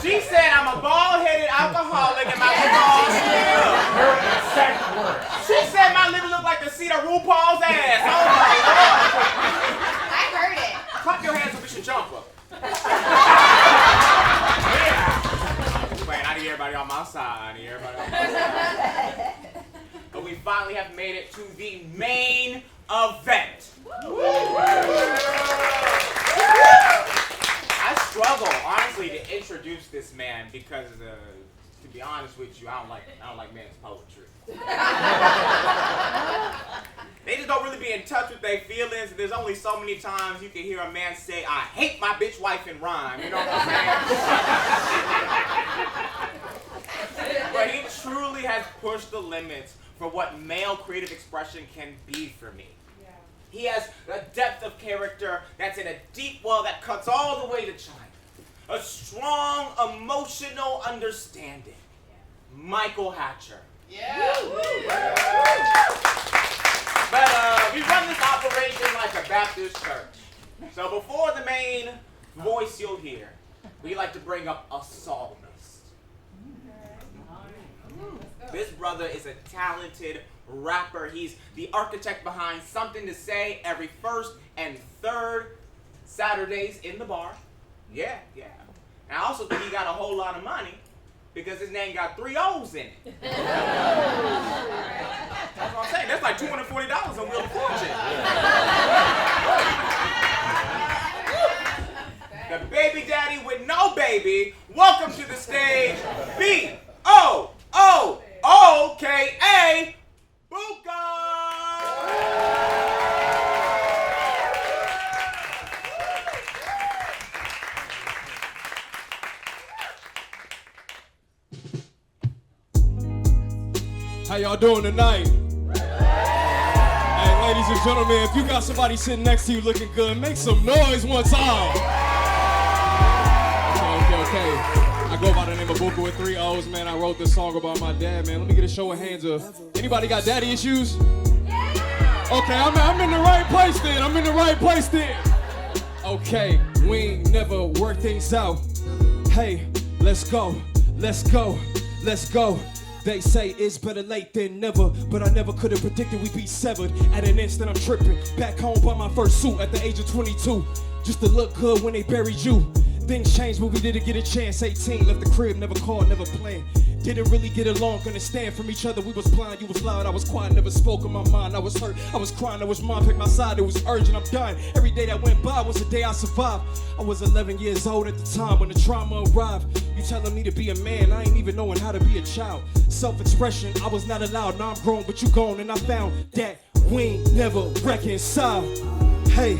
She said I'm a bald-headed alcoholic and my alcohol still. Her exact words. She said my liver looked like the seat of RuPaul's ass. Oh my Lord. I heard it. Clap your hands so we should jump up. Wait, I need everybody on my side. But we finally have made it to the main event. I struggle, honestly, to introduce this man because, to be honest with you, I don't like men's poetry. They just don't really be in touch with their feelings. There's only so many times you can hear a man say, "I hate my bitch wife" in rhyme. You know what I'm saying? But he truly has pushed the limits for what male creative expression can be for me. Yeah. He has a depth of character that's in a deep well that cuts all the way to China. A strong emotional understanding. Michael Hatcher. Yeah. But we run this operation like a Baptist church. So before the main voice you'll hear, we like to bring up a psalmist. This brother is a talented rapper. He's the architect behind Something to Say every first and third Saturdays in the bar. Yeah. And I also think he got a whole lot of money because his name got 3 O's in it. That's what I'm saying. That's like $240 on Wheel of Fortune. The baby daddy with no baby. Welcome to the stage, B-O-O-O-K-A, Boooka! How y'all doing tonight? Hey, ladies and gentlemen, if you got somebody sitting next to you looking good, make some noise one time. Okay. I go by the name of Boooka with 3 O's, man. I wrote this song about my dad, man. Let me get a show of hands of anybody got daddy issues? Okay, I'm in the right place then. Okay, we ain't never worked things out. Hey, let's go. They say it's better late than never, but I never could have predicted we'd be severed. At an instant I'm tripping, back home by my first suit at the age of 22. Just to look good when they buried you. Things changed, but we didn't get a chance. 18, left the crib, never called, never planned. Didn't really get along, couldn't stand from each other. We was blind, you was loud, I was quiet, never spoke in my mind. I was hurt, I was crying, I was mom, picked my side, it was urgent, I'm dying. Every day that went by was a day I survived. I was 11 years old at the time when the trauma arrived. You telling me to be a man, I ain't even knowing how to be a child. Self-expression, I was not allowed, now I'm grown, but you gone, and I found that we ain't never reconciled. Hey,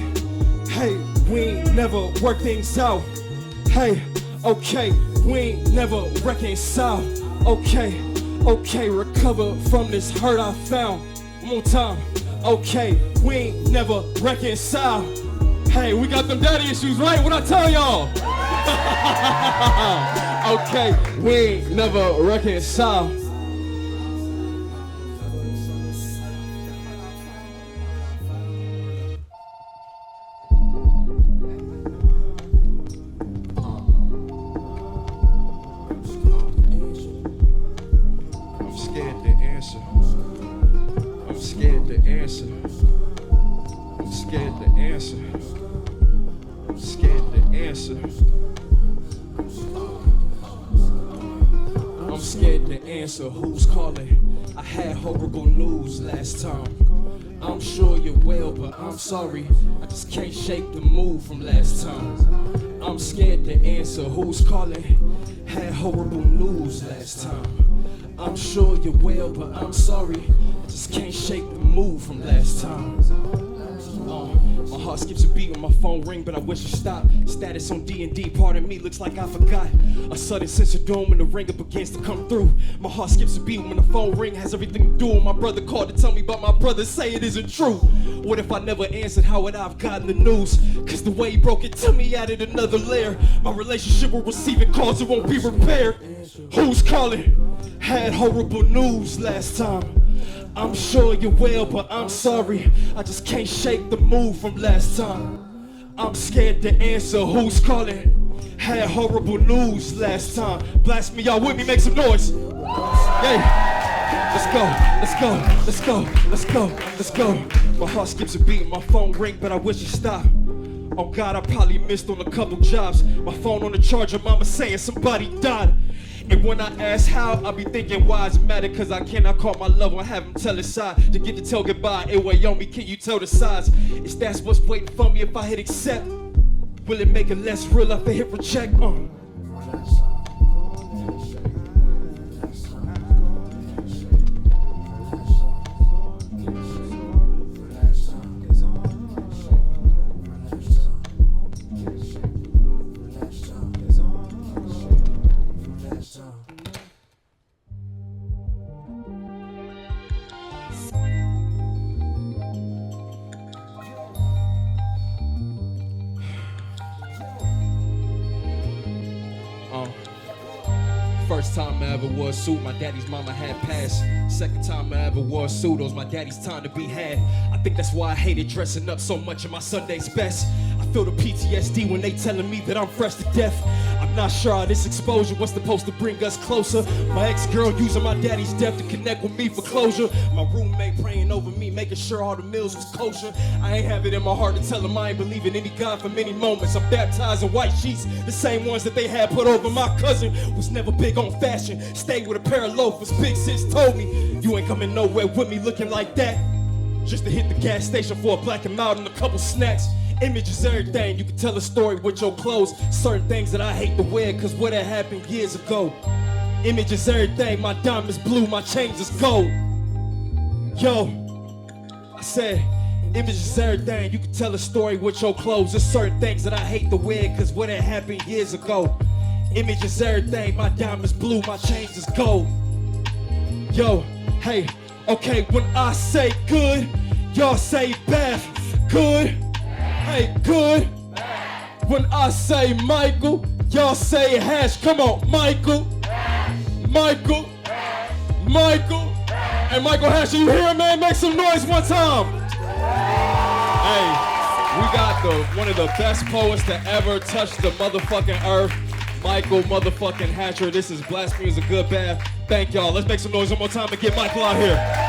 we ain't never worked things out. Hey, okay, we ain't never reconciled. Okay, recover from this hurt I found. One more time. Okay, we ain't never reconciled. Hey, we got them daddy issues, right? What I tell y'all? Okay, we ain't never reconciled. I'm scared to answer. Who's calling? I had horrible news last time. I'm sure you're well, but I'm sorry. I just can't shake the mood from last time. I'm scared to answer. Who's calling? Had horrible news last time. I'm sure you're well, but I'm sorry. I just can't shake the mood from last time. heart skips a beat when my phone ring, but I wish it stopped. Status on D&D, pardon me, looks like I forgot. A sudden sense of doom when the ringer begins to come through. My heart skips a beat when the phone ring, has everything to do with my brother called to tell me about my brother, say it isn't true. What if I never answered, how would I have gotten the news? Cause the way he broke it to me added another layer. My relationship with receiving calls, it won't be repaired. Who's calling? Had horrible news last time. I'm sure you're well, but I'm sorry. I just can't shake the mood from last time. I'm scared to answer. Who's calling? Had horrible news last time. Blasphemy, y'all with me? Make some noise. Hey, let's go, let's go, let's go, let's go, let's go. My heart skips a beat, my phone ring, but I wish it stopped. Oh God, I probably missed on a couple jobs. My phone on the charger, mama saying somebody died. And when I ask how, I be thinking why it's matter, cause I cannot call my loved one, have him tell his side. To get to tell goodbye, it weigh on me, can you tell the size? Is that's what's waiting for me if I hit accept? Will it make it less real if I hit reject? First time I ever wore a suit, my daddy's mama had passed. Second time I ever wore a suit, it was my daddy's time to be had. I think that's why I hated dressing up so much in my Sunday's best. I feel the PTSD when they telling me that I'm fresh to death. I'm not sure how this exposure was supposed to bring us closer. My ex-girl using my daddy's death to connect with me for closure. My roommate praying over me, making sure all the meals was kosher. I ain't have it in my heart to tell him I ain't believe in any God for many moments. I'm baptized in white sheets, the same ones that they had put over my cousin. Was never big on fashion, stayed with a pair of loafers. Big sis told me, you ain't coming nowhere with me looking like that. Just to hit the gas station for a black and mild and a couple snacks. Image is everything, you can tell a story with your clothes. Certain things that I hate to wear, cause what had happened years ago. Image is everything, my diamonds blue, my chains is gold. Yo, I said, image is everything, you can tell a story with your clothes. There's certain things that I hate to wear, cause what had happened years ago. Image is everything, my diamonds blue, my chains is gold. Yo, hey, okay, when I say good, y'all say bad. Good. Hey, good. When I say Michael, y'all say hash. Come on, Michael. Michael. Michael. Hey, Michael Hash, you hear, man? Make some noise one time. Hey, we got one of the best poets to ever touch the motherfucking earth. Michael motherfucking Hatcher. This is Blasphemy is a good bad. Thank y'all. Let's make some noise one more time and get Michael out here.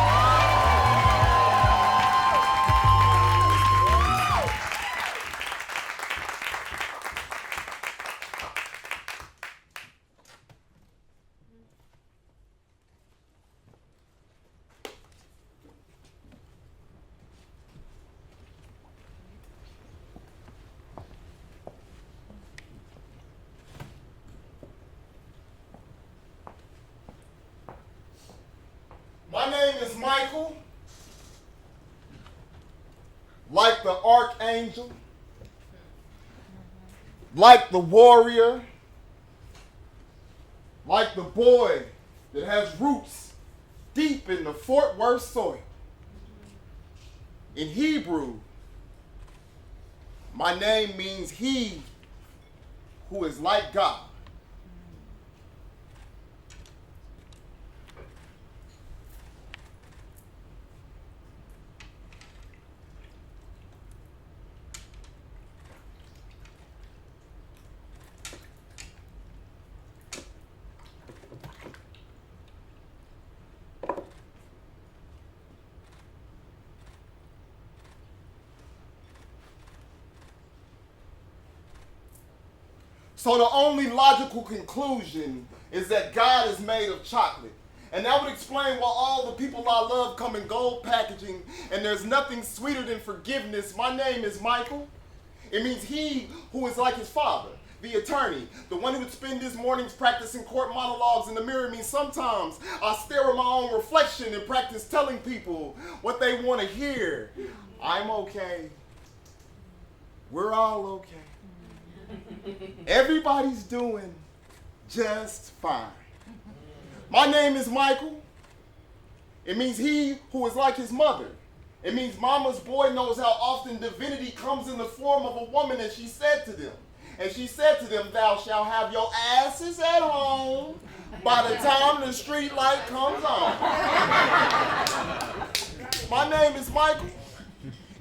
My name is Michael, like the archangel, like the warrior, like the boy that has roots deep in the Fort Worth soil. In Hebrew, my name means he who is like God. So the only logical conclusion is that God is made of chocolate. And that would explain why all the people I love come in gold packaging and there's nothing sweeter than forgiveness. My name is Michael. It means he who is like his father, the attorney, the one who would spend his mornings practicing court monologues in the mirror. Means sometimes I stare at my own reflection and practice telling people what they want to hear. I'm okay. we're all okay. Everybody's doing just fine. My name is Michael. It means he who is like his mother. It means mama's boy knows how often divinity comes in the form of a woman, and she said to them, thou shalt have your asses at home by the time the street light comes on. My name is Michael.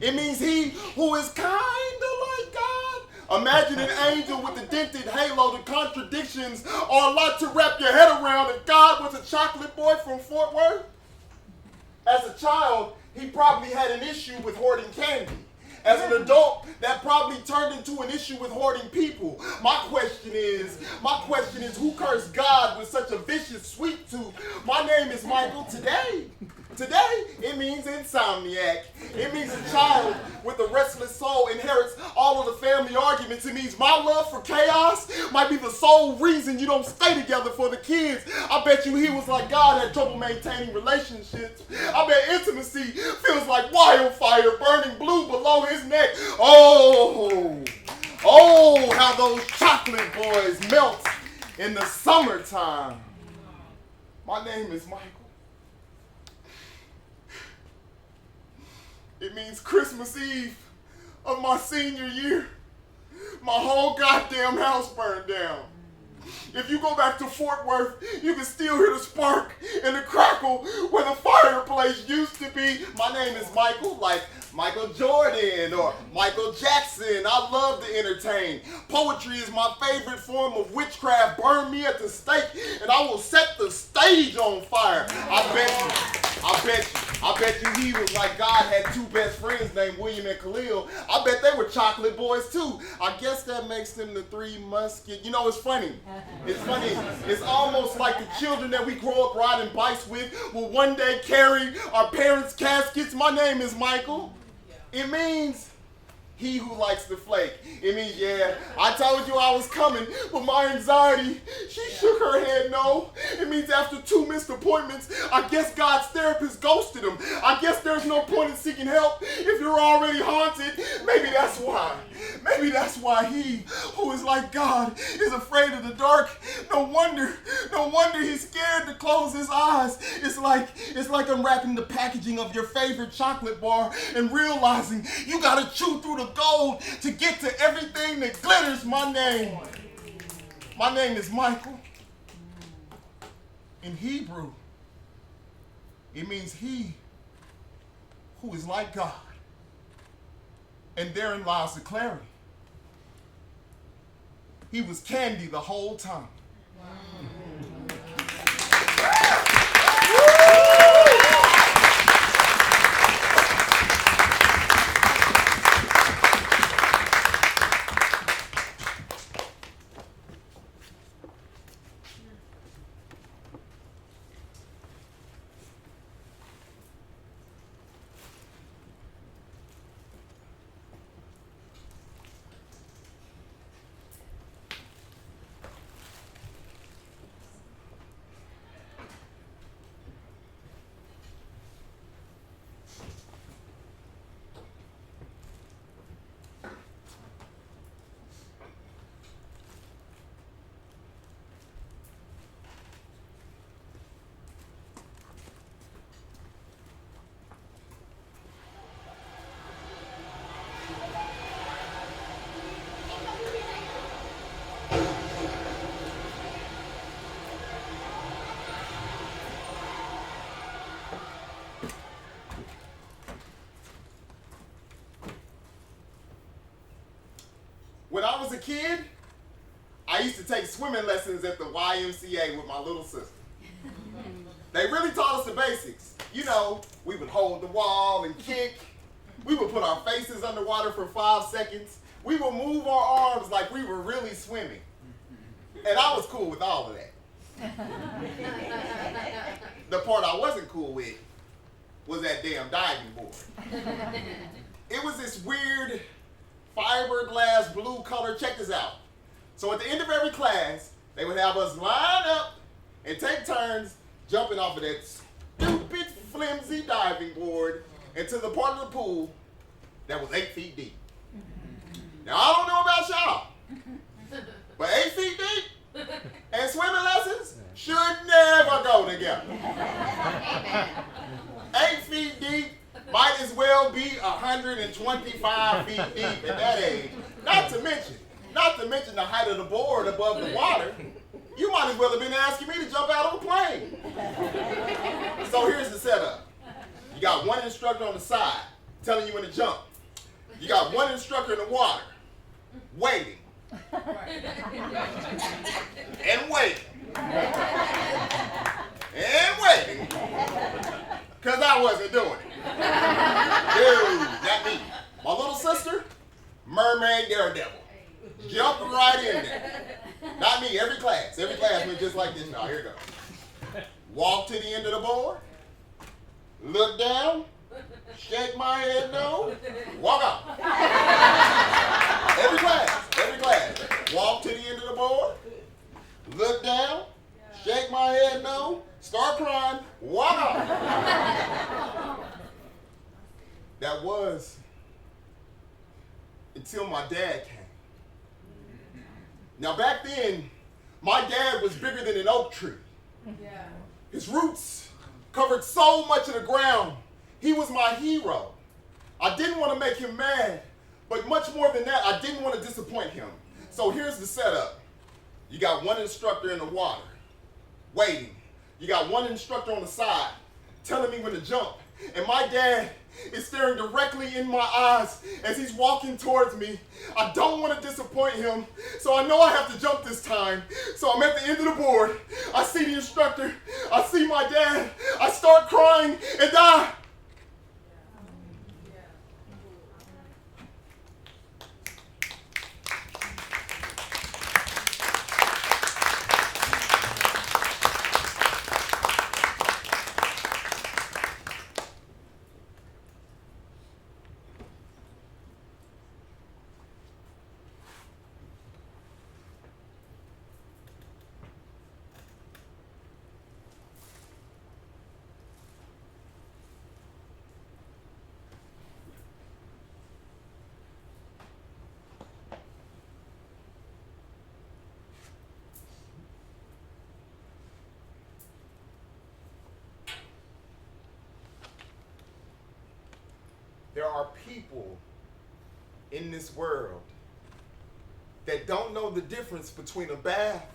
It means he who is kind of like God. Imagine an angel with a dented halo. The contradictions are a lot to wrap your head around. If God was a chocolate boy from Fort Worth, as a child, he probably had an issue with hoarding candy. As an adult, that probably turned into an issue with hoarding people. My question is, who cursed God with such a vicious sweet tooth? My name is Michael. Today, it means insomniac. It means a child with a restless soul inherits all of the family arguments. It means my love for chaos might be the sole reason you don't stay together for the kids. I bet you he was like God, had trouble maintaining relationships. I bet intimacy feels like wildfire burning blue below his neck. Oh, how those chocolate boys melt in the summertime. My name is Michael. It means Christmas Eve of my senior year, my whole goddamn house burned down. If you go back to Fort Worth, you can still hear the spark and the crackle where the fireplace used to be. My name is Michael, like Michael Jordan or Michael Jackson. I love to entertain. Poetry is my favorite form of witchcraft. Burn me at the stake and I will set the stage on fire. I bet you he was like God, had two best friends named William and Khalil. I bet they were chocolate boys too. I guess that makes them the three musket. You know, it's funny. It's almost like the children that we grow up riding bikes with will one day carry our parents' caskets. My name is Michael. It means he who likes to flake. It means, yeah, I told you I was coming, but my anxiety, she shook her head no. It means after 2 missed appointments, I guess God's therapist ghosted him. I guess there's no point in seeking help if you're already haunted. Maybe that's why. Maybe that's why he who is like God is afraid of the dark. No wonder he's scared to close his eyes. It's like unwrapping the packaging of your favorite chocolate bar and realizing you gotta chew through the gold to get to everything that glitters. My name is Michael. In Hebrew, it means he who is like God. And therein lies the clarity. He was candy the whole time. When I was a kid, I used to take swimming lessons at the YMCA with my little sister. They really taught us the basics. You know, we would hold the wall and kick. We would put our faces underwater for 5 seconds. We would move our arms like we were really swimming. And I was cool with all of that. The part I wasn't cool with was that damn diving board. It was this weird fiberglass blue color. Check this out. So at the end of every class, they would have us line up and take turns jumping off of that stupid flimsy diving board into the part of the pool that was 8 feet deep. Now, I don't know about y'all, but 8 feet deep and swimming lessons should never go together. 8 feet deep might as well be 125 feet deep at that age. Not to mention the height of the board above the water. You might as well have been asking me to jump out of a plane. So here's the setup. You got one instructor on the side telling you when to jump. You got one instructor in the water waiting. And waiting. And waiting. Because I wasn't doing it. Dude, that me. My little sister, mermaid daredevil. Jumped right in there. Not me, every class went just like this. Now, here it goes. Walk to the end of the board. Look down. Shake my head no. Walk out. Every class. Walk to the end of the board. Look down. Shake my head no. Start crying. Walk out. That was until my dad came. Now back then, my dad was bigger than an oak tree. Yeah. His roots covered so much of the ground. He was my hero. I didn't want to make him mad, but much more than that, I didn't want to disappoint him. So here's the setup. You got one instructor in the water, waiting. You got one instructor on the side, telling me when to jump. And my dad is staring directly in my eyes as he's walking towards me. I don't want to disappoint him, so I know I have to jump this time. So I'm at the end of the board. I see the instructor. I see my dad. I start crying, and I... There are people in this world that don't know the difference between a bath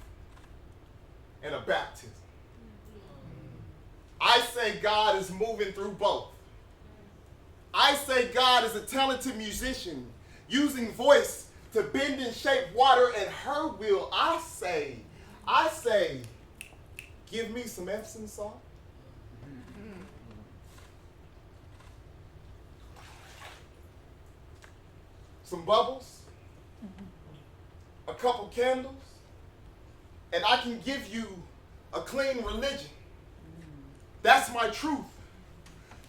and a baptism. I say God is moving through both. I say God is a talented musician using voice to bend and shape water at her will. I say, give me some Epsom salt. Some bubbles, a couple candles, and I can give you a clean religion. That's my truth.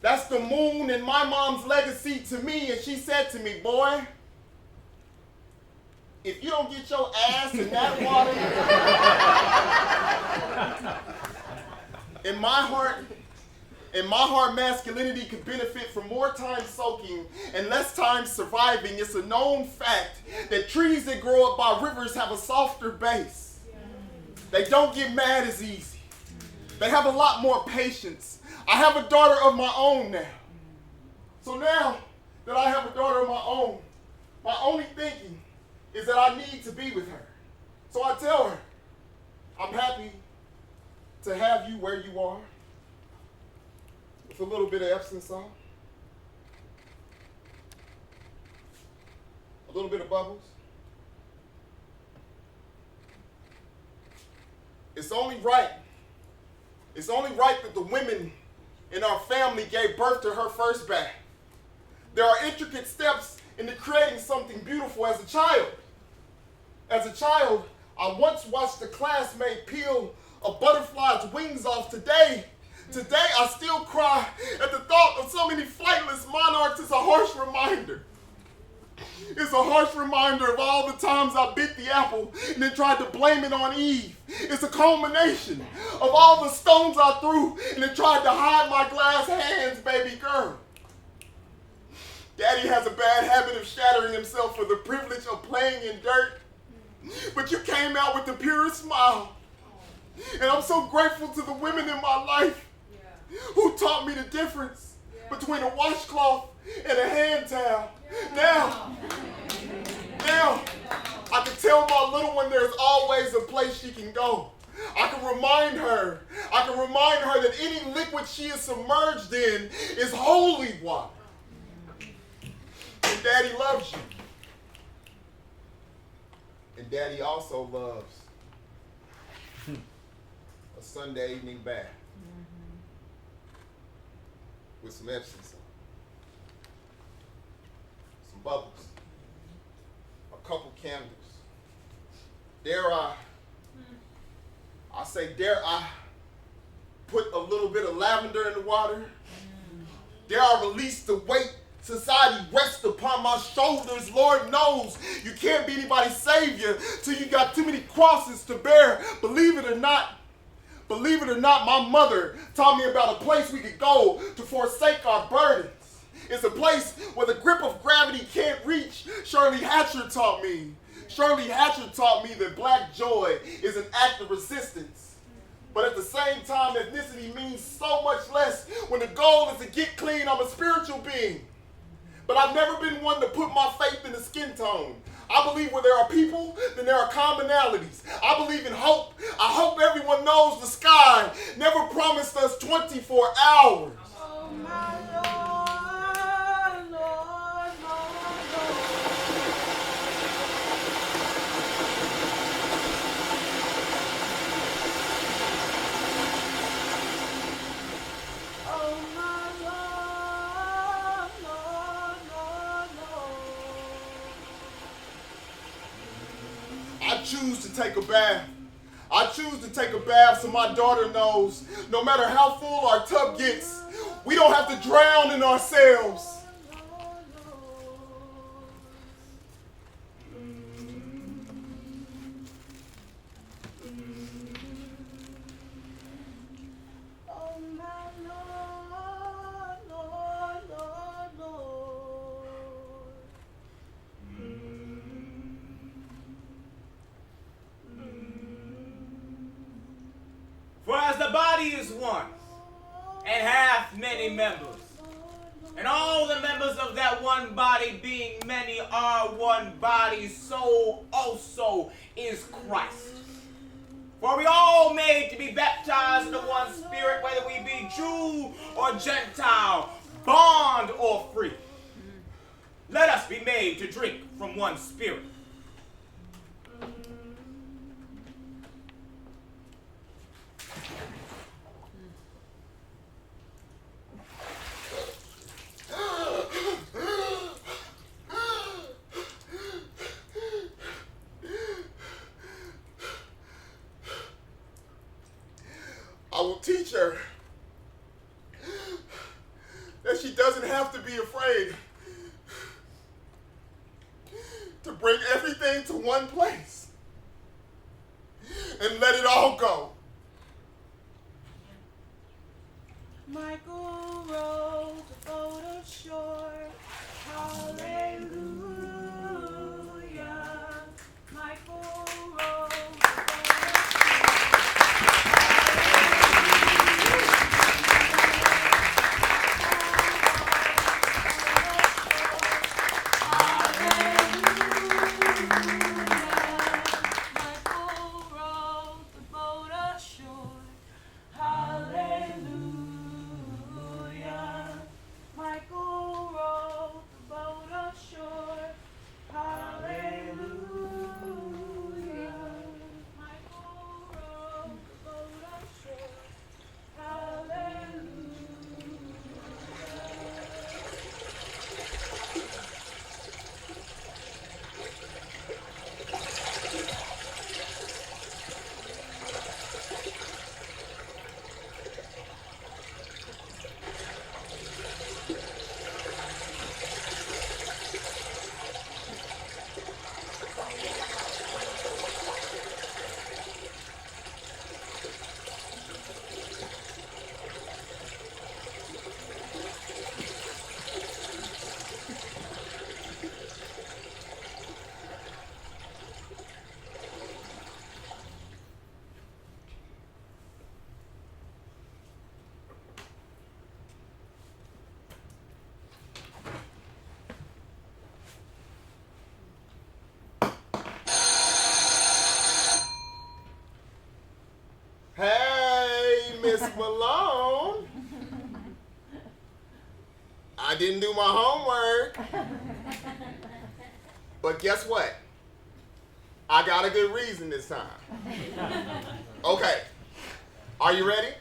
That's the moon and my mom's legacy to me, and she said to me, boy, if you don't get your ass in that water, in my heart, masculinity could benefit from more time soaking and less time surviving. It's a known fact that trees that grow up by rivers have a softer base. They don't get mad as easy. They have a lot more patience. I have a daughter of my own now. So now that I have a daughter of my own, my only thinking is that I need to be with her. So I tell her, I'm happy to have you where you are. With a little bit of Epsom salt, a little bit of bubbles. It's only right that the women in our family gave birth to her first bath. There are intricate steps into creating something beautiful as a child. As a child, I once watched a classmate peel a butterfly's wings off. Today, I still cry at the thought of so many flightless monarchs. It's a harsh reminder. It's a harsh reminder of all the times I bit the apple and then tried to blame it on Eve. It's a culmination of all the stones I threw and then tried to hide my glass hands, baby girl. Daddy has a bad habit of shattering himself for the privilege of playing in dirt. But you came out with the purest smile. And I'm so grateful to the women in my life who taught me the difference between a washcloth and a hand towel. Now, I can tell my little one there's always a place she can go. I can remind her that any liquid she is submerged in is holy water. And Daddy loves you. And Daddy also loves a Sunday evening bath with some Epsom salt, some bubbles, a couple candles. Dare I put a little bit of lavender in the water? Dare I release the weight society rests upon my shoulders? Lord knows you can't be anybody's savior till you got too many crosses to bear. Believe it or not, my mother taught me about a place we could go to forsake our burdens. It's a place where the grip of gravity can't reach. Shirley Hatcher taught me that black joy is an act of resistance. But at the same time, ethnicity means so much less. When the goal is to get clean, I'm a spiritual being. But I've never been one to put my faith in the skin tone. I believe where there are people, then there are commonalities. I believe in hope. I hope everyone knows the sky never promised us 24 hours. Oh, my Lord, Lord, Lord, oh, my Lord, Lord, Lord, Lord. I choose to take a bath. I choose to take a bath so my daughter knows no matter how full our tub gets, we don't have to drown in ourselves. Oh, my Lord, Lord, Lord, Lord. For as the body is one, and hath many members, and all the members of that one body being many are one body, so also is Christ. For we all made to be baptized into one spirit, whether we be Jew or Gentile, bond or free. Let us be made to drink from one spirit. I will teach her that she doesn't have to be afraid to bring everything to one place and let it all go. Michael rowed the boat ashore. Hallelujah. Michael rowed the boat ashore. Hallelujah. Malone. I didn't do my homework. But guess what? I got a good reason this time. Okay. Are you ready?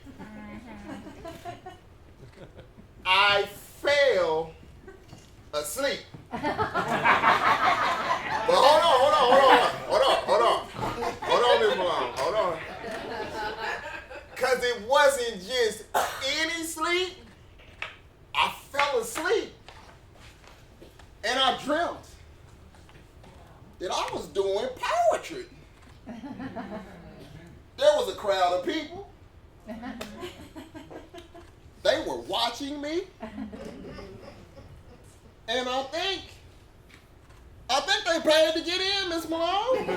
I fell asleep. But hold on, Ms. Malone, hold on. Cause it wasn't just any sleep. I fell asleep. And I dreamt that I was doing poetry. There was a crowd of people. They were watching me. And I think they paid to get in, Miss Malone.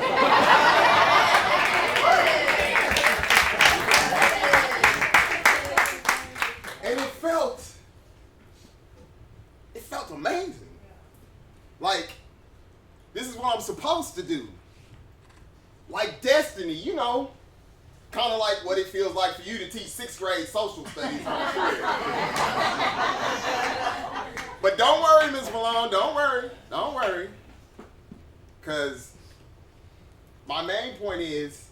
And it felt amazing. Like, this is what I'm supposed to do. Like destiny, you know. Kind of like what it feels like for you to teach 6th grade social studies. But don't worry, Ms. Malone, don't worry. Because my main point is,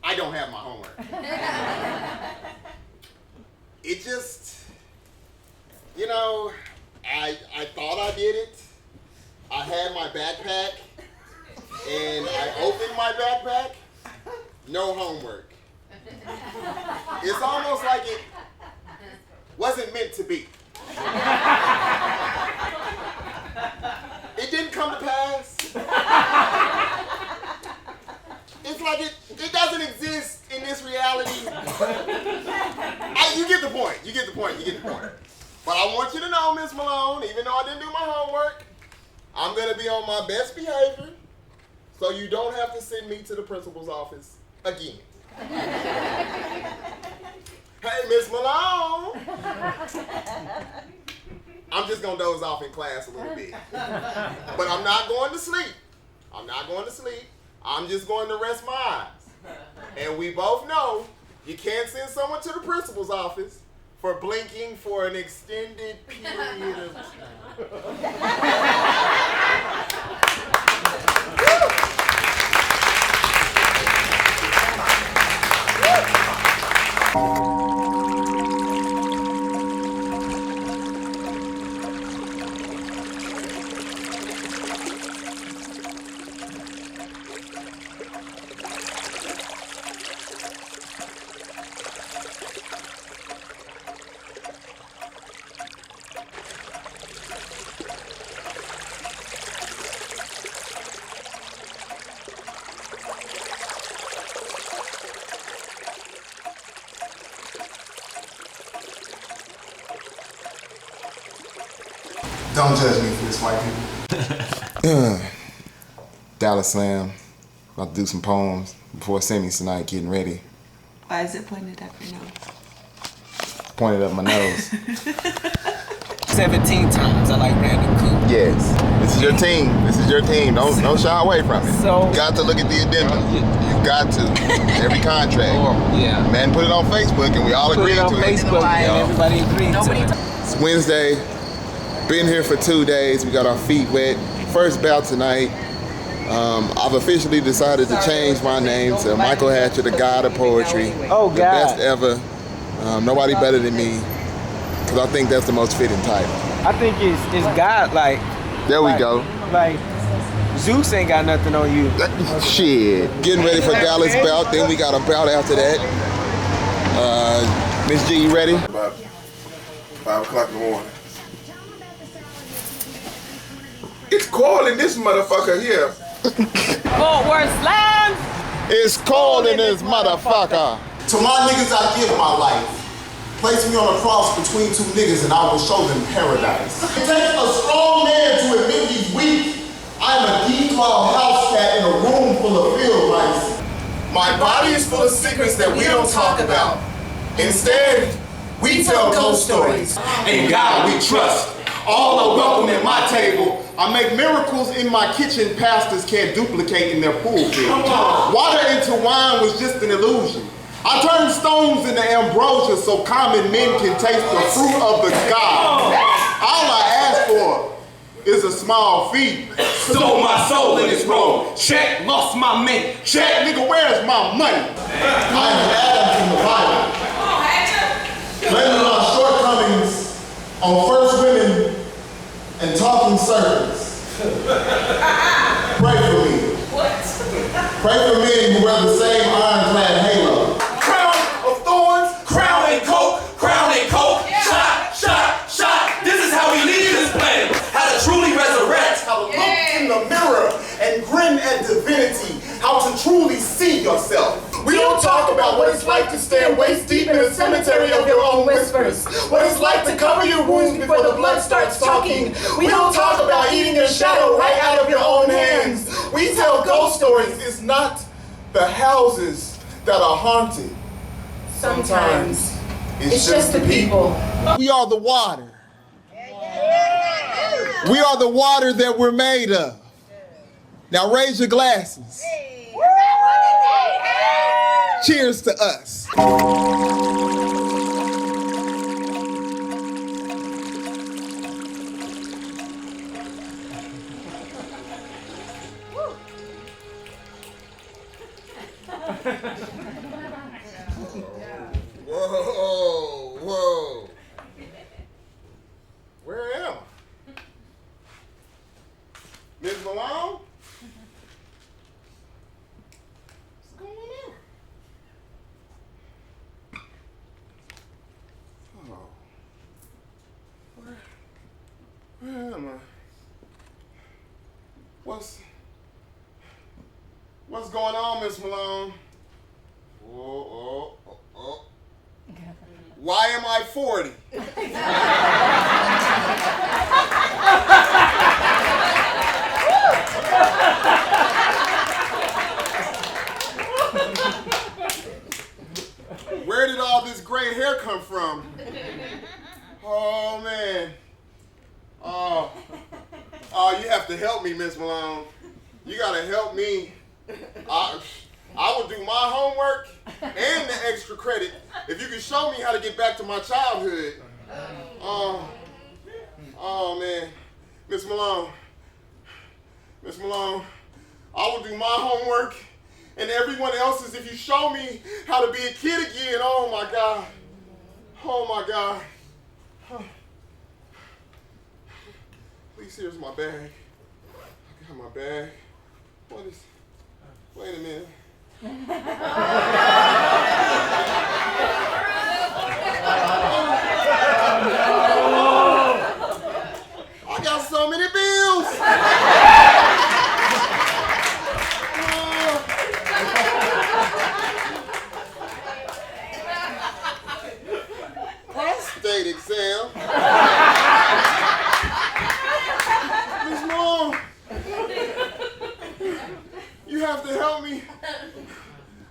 I don't have my homework. It just, you know, I thought I did it. I had my backpack, and I opened my backpack, no homework. It's almost like it wasn't meant to be. It didn't come to pass. It's like it doesn't exist in this reality. You get the point. But I want you to know, Miss Malone, even though I didn't do my homework, I'm going to be on my best behavior, so you don't have to send me to the principal's office again. Hey, Miss Malone. I'm just going to doze off in class a little bit. But I'm not going to sleep. I'm just going to rest my eyes. And we both know you can't send someone to the principal's office for blinking for an extended period of time. Don't judge me for this, white people. Dallas Slam. About to do some poems before semis tonight, getting ready. Why is it pointed up your nose? Pointed up my nose. 17 times. I like random coup. Yes. This is your team. Don't shy away from it. So, you got to look at the addendum. You got to. Every contract. Yeah. Man, put it on Facebook and we all agreed to it. Put it on Facebook and everybody agreed to it. It's Wednesday. Been here for 2 days. We got our feet wet. First bout tonight. I've officially decided to change my name to Michael Hatcher, the God of Poetry. Oh, God. The best ever. Nobody better than me. Because I think that's the most fitting title. I think it's God, like... There we go. Like, Zeus ain't got nothing on you. Shit. Getting ready for Dallas bout. Then we got a bout after that. Miss G, you ready? About 5 o'clock in the morning. It's cold in this motherfucker here. Word slams! It's cold in this motherfucker. To my niggas, I give my life. Place me on a cross between 2 niggas and I will show them paradise. It takes a strong man to admit he's weak. I'm a declawed house cat in a room full of field mice. My body is full of secrets that we don't talk about. Instead, we tell ghost stories. In God we trust. All are welcome at my table. I make miracles in my kitchen pastors can't duplicate in their pulpit. Water into wine was just an illusion. I turn stones into ambrosia so common men can taste the fruit of the God. All I ask for is a small fee. Stole my soul in this road. Check, lost my mate. Check, nigga, where's my money? I am Adam from the Bible. Blaming my shortcomings on first women and talking servants. Pray for me. What? Pray for men who wear the same ironclad halo. Crown of thorns, crown and coke, crown and coke. Shot, shot, shot. This is how we leave this planet. How to truly resurrect. How to look in the mirror and grin at divinity. How to truly see yourself. We don't talk about what it's like to stand waist deep in a cemetery of your own whispers. What it's like to cover your wounds before the blood starts talking. We don't talk about eating your shadow right out of your own hands. We tell ghost stories. It's not the houses that are haunted. Sometimes it's just the people. We are the water. We are the water that we're made of. Now raise your glasses. Cheers to us. Whoa, whoa. Where am I? Ms. Malone? What's going on? Oh. Where am I? What's going on, Miss Malone? Oh. Why am I 40? Where did all this gray hair come from? Oh, man. Oh, you have to help me, Miss Malone. You gotta help me. I will do my homework and the extra credit if you can show me how to get back to my childhood. Oh man. Miss Malone, I will do my homework and everyone else's if you show me how to be a kid again. Oh my God. Please, here's my bag. I got my bag. Wait a minute. I got so many bills. Prostate exam. Miss Mom, you have to help me.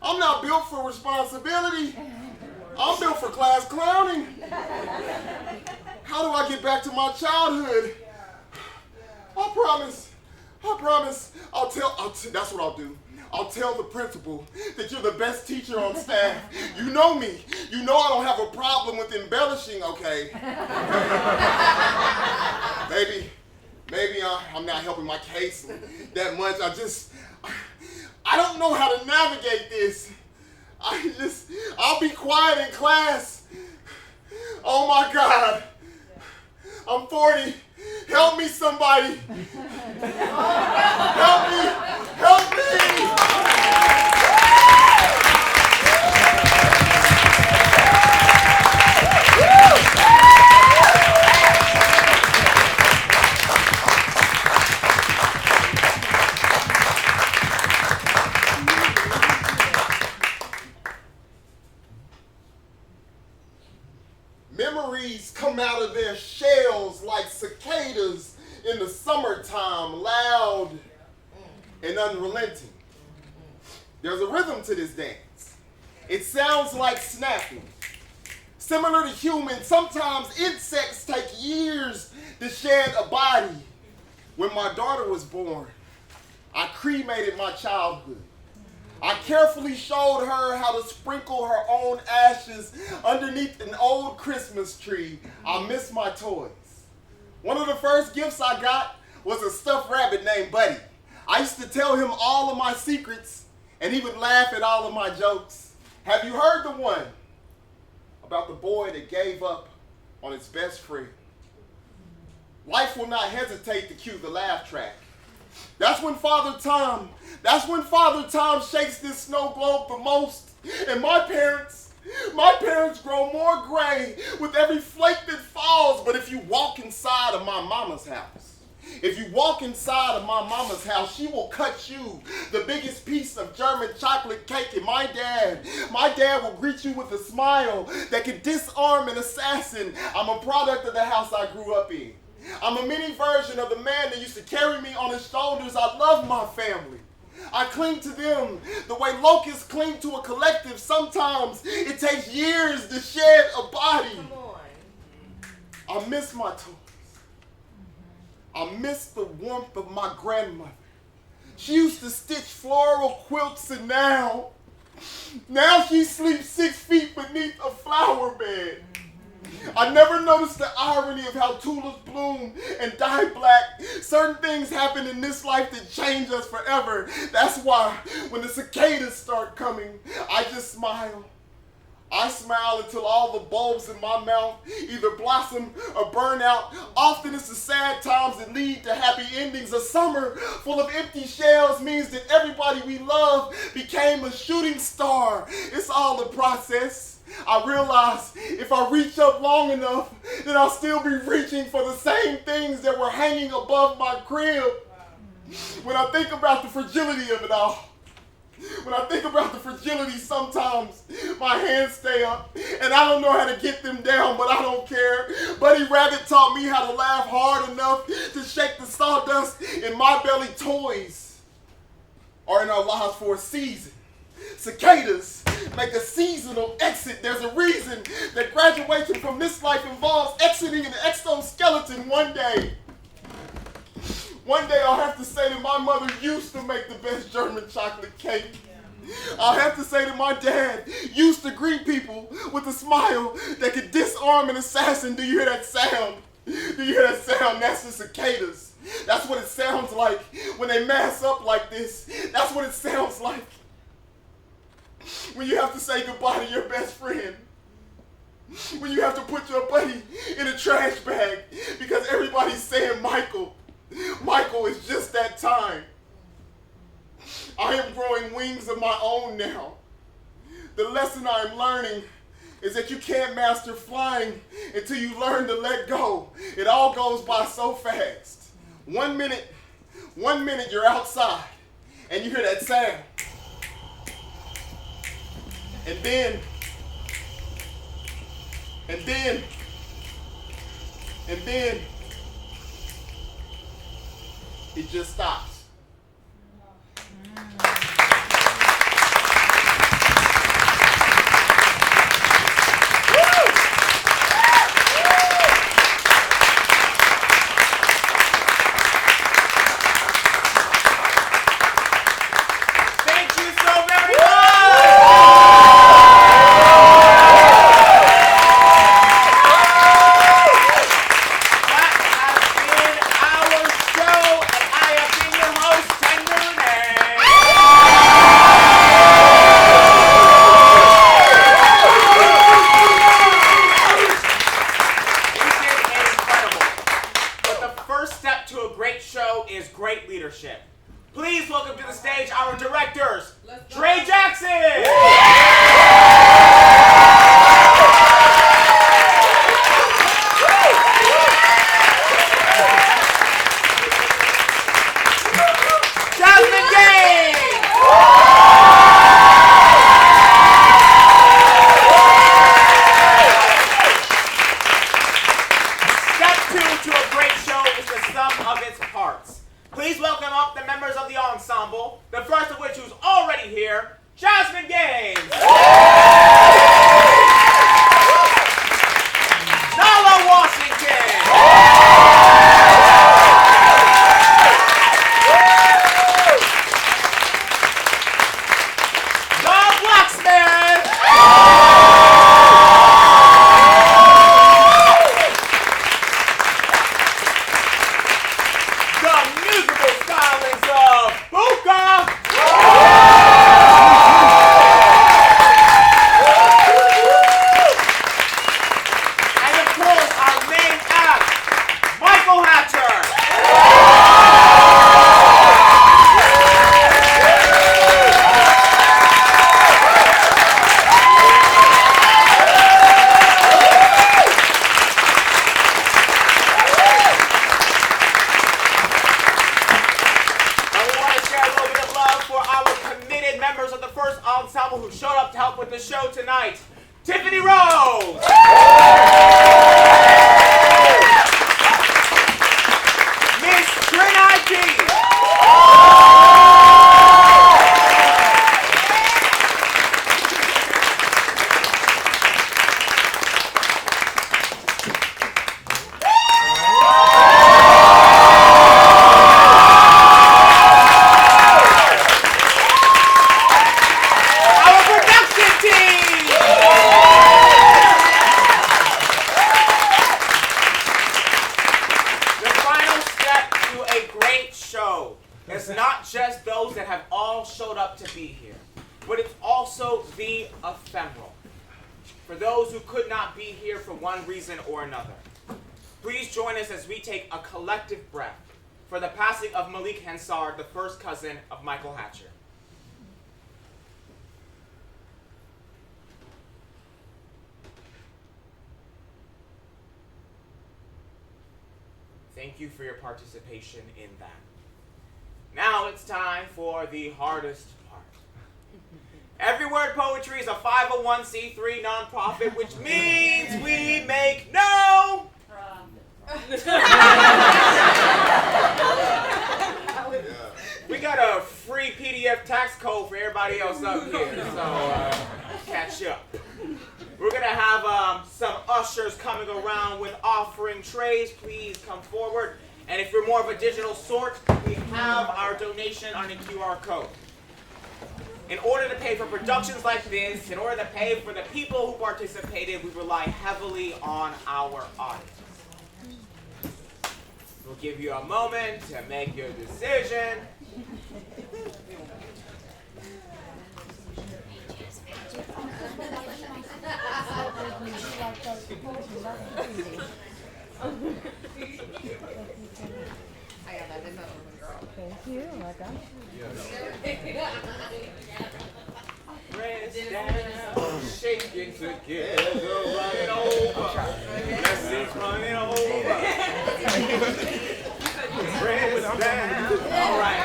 I'm not built for responsibility. I'm built for class clowning. How do I get back to my childhood? I promise. That's what I'll do. I'll tell the principal that you're the best teacher on staff. You know me. You know I don't have a problem with embellishing, okay? Maybe I'm not helping my case that much. I don't know how to navigate this. I'll be quiet in class. Oh my God. I'm 40. Help me, somebody. Help me. Memories come out of their shells like cicadas in the summertime, loud and unrelenting. There's a rhythm to this dance. It sounds like snapping. Similar to humans, sometimes insects take years to shed a body. When my daughter was born, I cremated my childhood. I carefully showed her how to sprinkle her own ashes underneath an old Christmas tree. I miss my toys. One of the first gifts I got was a stuffed rabbit named Buddy. I used to tell him all of my secrets, and he would laugh at all of my jokes. Have you heard the one about the boy that gave up on his best friend? Life will not hesitate to cue the laugh track. That's when Father Time shakes this snow globe the most. And my parents grow more gray with every flake that falls. But if you walk inside of my mama's house, she will cut you the biggest piece of German chocolate cake. And my dad will greet you with a smile that can disarm an assassin. I'm a product of the house I grew up in. I'm a mini version of the man that used to carry me on his shoulders. I love my family. I cling to them the way locusts cling to a collective. Sometimes it takes years to shed a body. Come on. I miss my toys. I miss the warmth of my grandmother. She used to stitch floral quilts, and now she sleeps 6 feet beneath a flower bed. I never noticed the irony of how tulips bloom and dye black. Certain things happen in this life that change us forever. That's why when the cicadas start coming, I just smile. I smile until all the bulbs in my mouth either blossom or burn out. Often it's the sad times that lead to happy endings. A summer full of empty shells means that everybody we love became a shooting star. It's all a process. I realize if I reach up long enough, then I'll still be reaching for the same things that were hanging above my crib. When I think about the fragility of it all, sometimes my hands stay up and I don't know how to get them down, but I don't care. Buddy Rabbit taught me how to laugh hard enough to shake the sawdust in my belly. Toys are in our lives for a season. Cicadas make a seasonal exit. There's a reason that graduation from this life involves exiting an exoskeleton one day. One day I'll have to say that my mother used to make the best German chocolate cake. I'll have to say that my dad used to greet people with a smile that could disarm an assassin. Do you hear that sound? That's the cicadas. That's what it sounds like when they mass up like this. That's what it sounds like when you have to say goodbye to your best friend. When you have to put your buddy in a trash bag because everybody's saying Michael. Michael is just that time. I am growing wings of my own now. The lesson I am learning is that you can't master flying until you learn to let go. It all goes by so fast. 1 minute you're outside and you hear that sound. And then it just stops. Please welcome to the stage our directors, Dre Jackson, Jasmine Games, Step 2 to a great show is the sum of its parts. Please welcome up the members of the ensemble, the first of which who's already here, Jasmine Games. Nala Washington. first ensemble who showed up to help with the show tonight. Tiffany Rose! Miss Trinity! It's not just those that have all showed up to be here, but it's also the ephemeral. For those who could not be here for one reason or another, please join us as we take a collective breath for the passing of Malik Hansard, the first cousin of Michael Hatcher. Thank you for your participation in that. Now it's time for the hardest part. Every Word Poetry is a 501c3 nonprofit, which means we make no We got a free PDF tax code for everybody else up here, so catch up. We're gonna have some ushers coming around with offering trays. Please come forward. And if you're more of a digital sort, we have our donation on a QR code. In order to pay for productions like this, in order to pay for the people who participated, we rely heavily on our audience. We'll give you a moment to make your decision. I got that in the oven, girl. Thank you. I got you. Press down, shake it together, running over. Blessings running over. Press down. All right.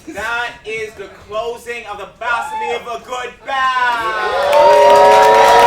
That is the closing of the Blasphemy of a Good Bow.